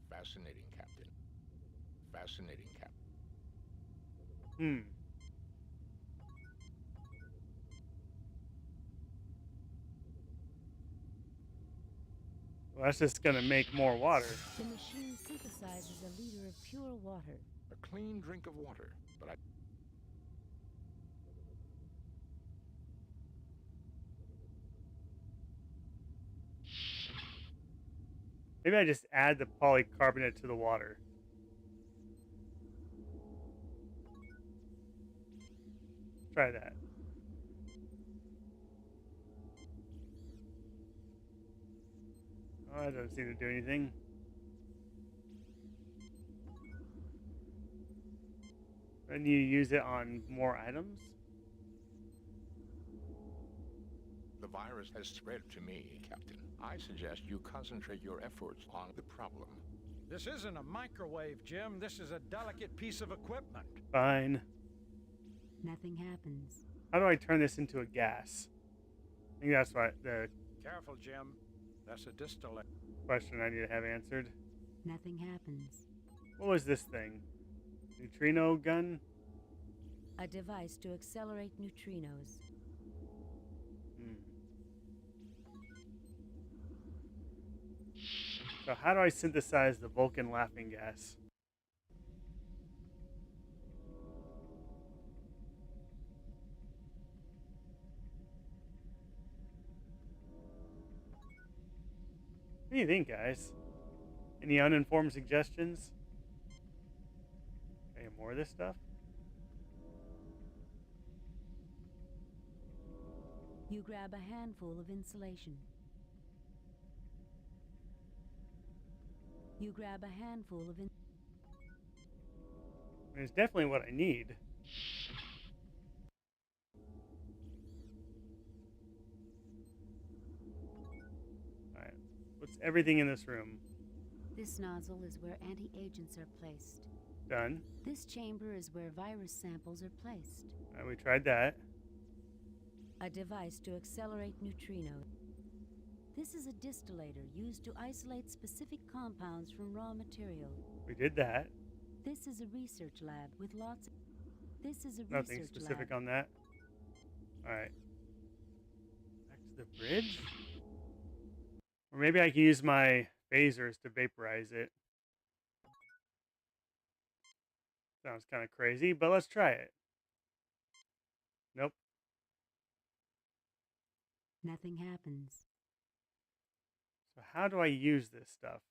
Fascinating, Captain. Fascinating, Captain. Well, that's just going to make more water. The machine synthesizes a liter of pure water. A clean drink of water, but I... Maybe I just add the polycarbonate to the water. Try that. Oh, that doesn't seem to do anything. Then you use it on more items? The virus has spread to me, Captain. I suggest you concentrate your efforts on the problem. This isn't a microwave, Jim. This is a delicate piece of equipment. Fine. Nothing happens. How do I turn this into a gas? I think that's what the Careful, Jim. That's a distillate. question I need to have answered. Nothing happens. What was this thing? Neutrino gun? A device to accelerate neutrinos. So how do I synthesize the Vulcan laughing gas? What do you think, guys? Any uninformed suggestions? Any more of this stuff? You grab a handful of insulation. You grab a handful of It's definitely what I need. Alright. What's everything in this room? This nozzle is where anti-agents are placed. Done. This chamber is where virus samples are placed. Alright, we tried that. A device to accelerate neutrinos. This is a distillator used to isolate specific compounds from raw material. We did that. This is a research lab with lots of... This is a Nothing research specific lab. on that. Alright. Back to the bridge? Or maybe I can use my phasers to vaporize it. Sounds kind of crazy, but let's try it. Nope. Nothing happens. So how do I use this stuff?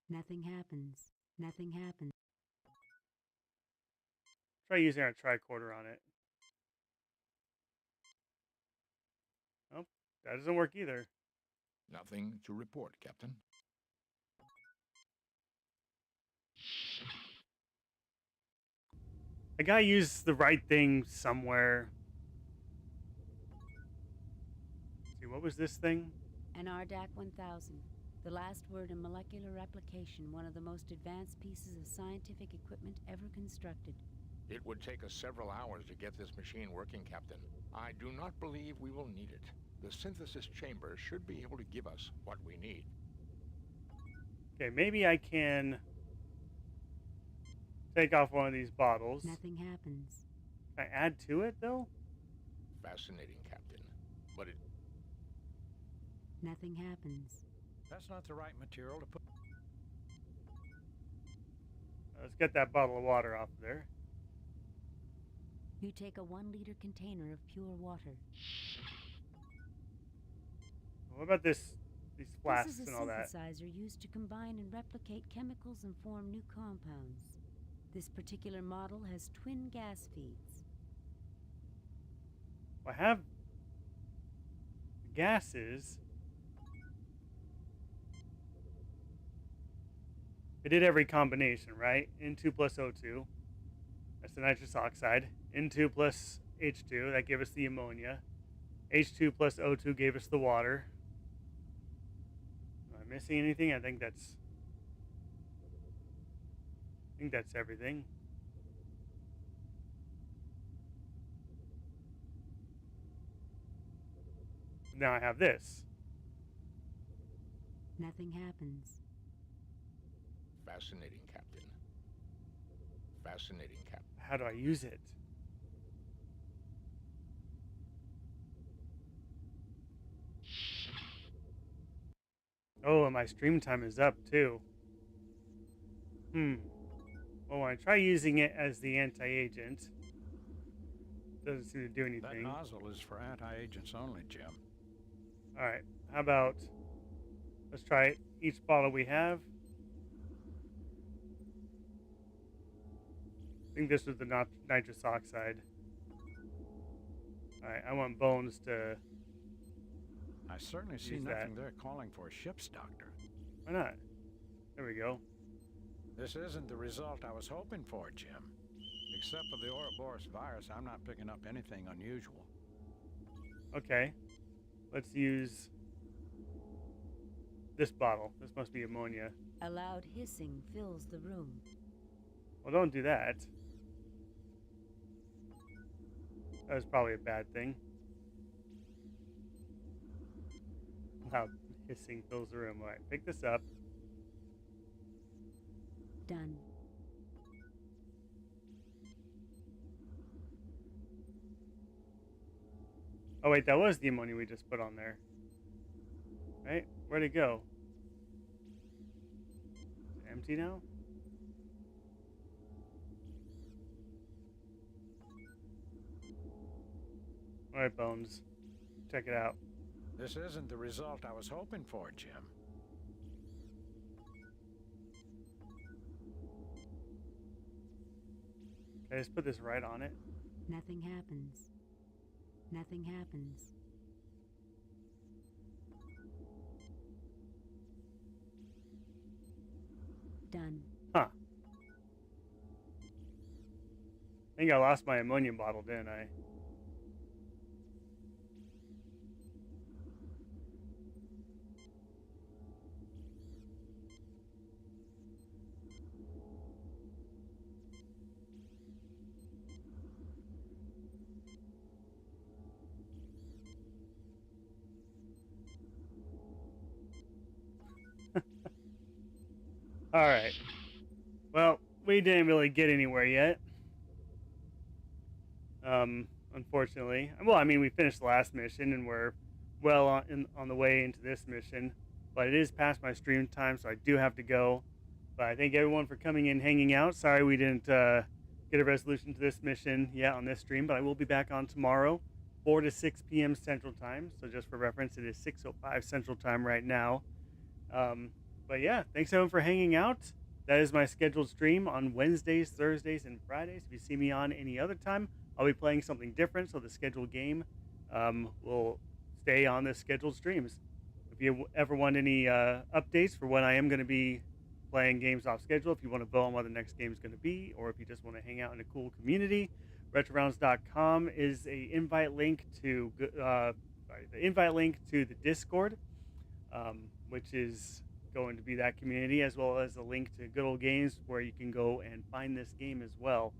Nothing happens. Nothing happens. Try using our tricorder on it. Nope, that doesn't work either. Nothing to report, Captain. I gotta use the right thing somewhere. Let's see, what was this thing? An RDAC 1000. The last word in molecular replication, one of the most advanced pieces of scientific equipment ever constructed. It would take us several hours to get this machine working, Captain. I do not believe we will need it. The synthesis chamber should be able to give us what we need. Okay, maybe I can take off one of these bottles. Nothing happens. Can I add to it, though? Fascinating, Captain. But it... Nothing happens. That's not the right material to put... Let's get that bottle of water off there. You take a 1-liter container of pure water. What about these flasks This is and a all that? synthesizer used to combine and replicate chemicals and form new compounds. This particular model has twin gas feeds. I have gases. I did every combination, right? N2 plus O2. That's the nitrous oxide. N2 plus H2. That gave us the ammonia. H2 plus O2 gave us the water. Am I missing anything? I think that's everything. Now I have this. Nothing happens. Fascinating, Captain. Fascinating, Captain. How do I use it? Oh, and my stream time is up too. Well, when I try using it as the anti-agent, doesn't seem to do anything. That nozzle is for anti-agents only, Jim. Alright, how about let's try it each bottle we have. I think this was the nitrous oxide. Alright, I want Bones to... I certainly see nothing there calling for a ship's doctor. Why not? There we go. This isn't the result I was hoping for, Jim. Except for the Ouroboros virus, I'm not picking up anything unusual. Okay. Let's use this bottle. This must be ammonia. A loud hissing fills the room. Well, don't do that. That was probably a bad thing. Loud hissing fills the room. Alright, pick this up. Done. Oh wait, that was the ammonia we just put on there. Right? Where'd it go? Is it empty now? Alright, Bones. Check it out. This isn't the result I was hoping for, Jim. Okay, just put this right on it. Nothing happens. Nothing happens. Done. Huh. I think I lost my ammonia bottle, didn't I? Alright. Well, we didn't really get anywhere yet. Unfortunately. Well, I mean, we finished the last mission and we're well on the way into this mission. But it is past my stream time, so I do have to go. But I thank everyone for coming in, hanging out. Sorry we didn't get a resolution to this mission yet on this stream, but I will be back on tomorrow, 4 to 6 p.m. Central Time. So just for reference, it is 6:05 Central Time right now. But yeah, thanks everyone for hanging out. That is my scheduled stream on Wednesdays, Thursdays, and Fridays. If you see me on any other time, I'll be playing something different, so the scheduled game will stay on the scheduled streams. If you ever want any updates for when I am going to be playing games off schedule, if you want to vote on what the next game is going to be, or if you just want to hang out in a cool community, RetroRounds.com is a invite link to the Discord, which is going to be that community, as well as a link to Good Old Games where you can go and find this game as well.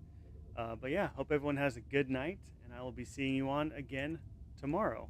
But yeah, hope everyone has a good night, and I will be seeing you on again tomorrow.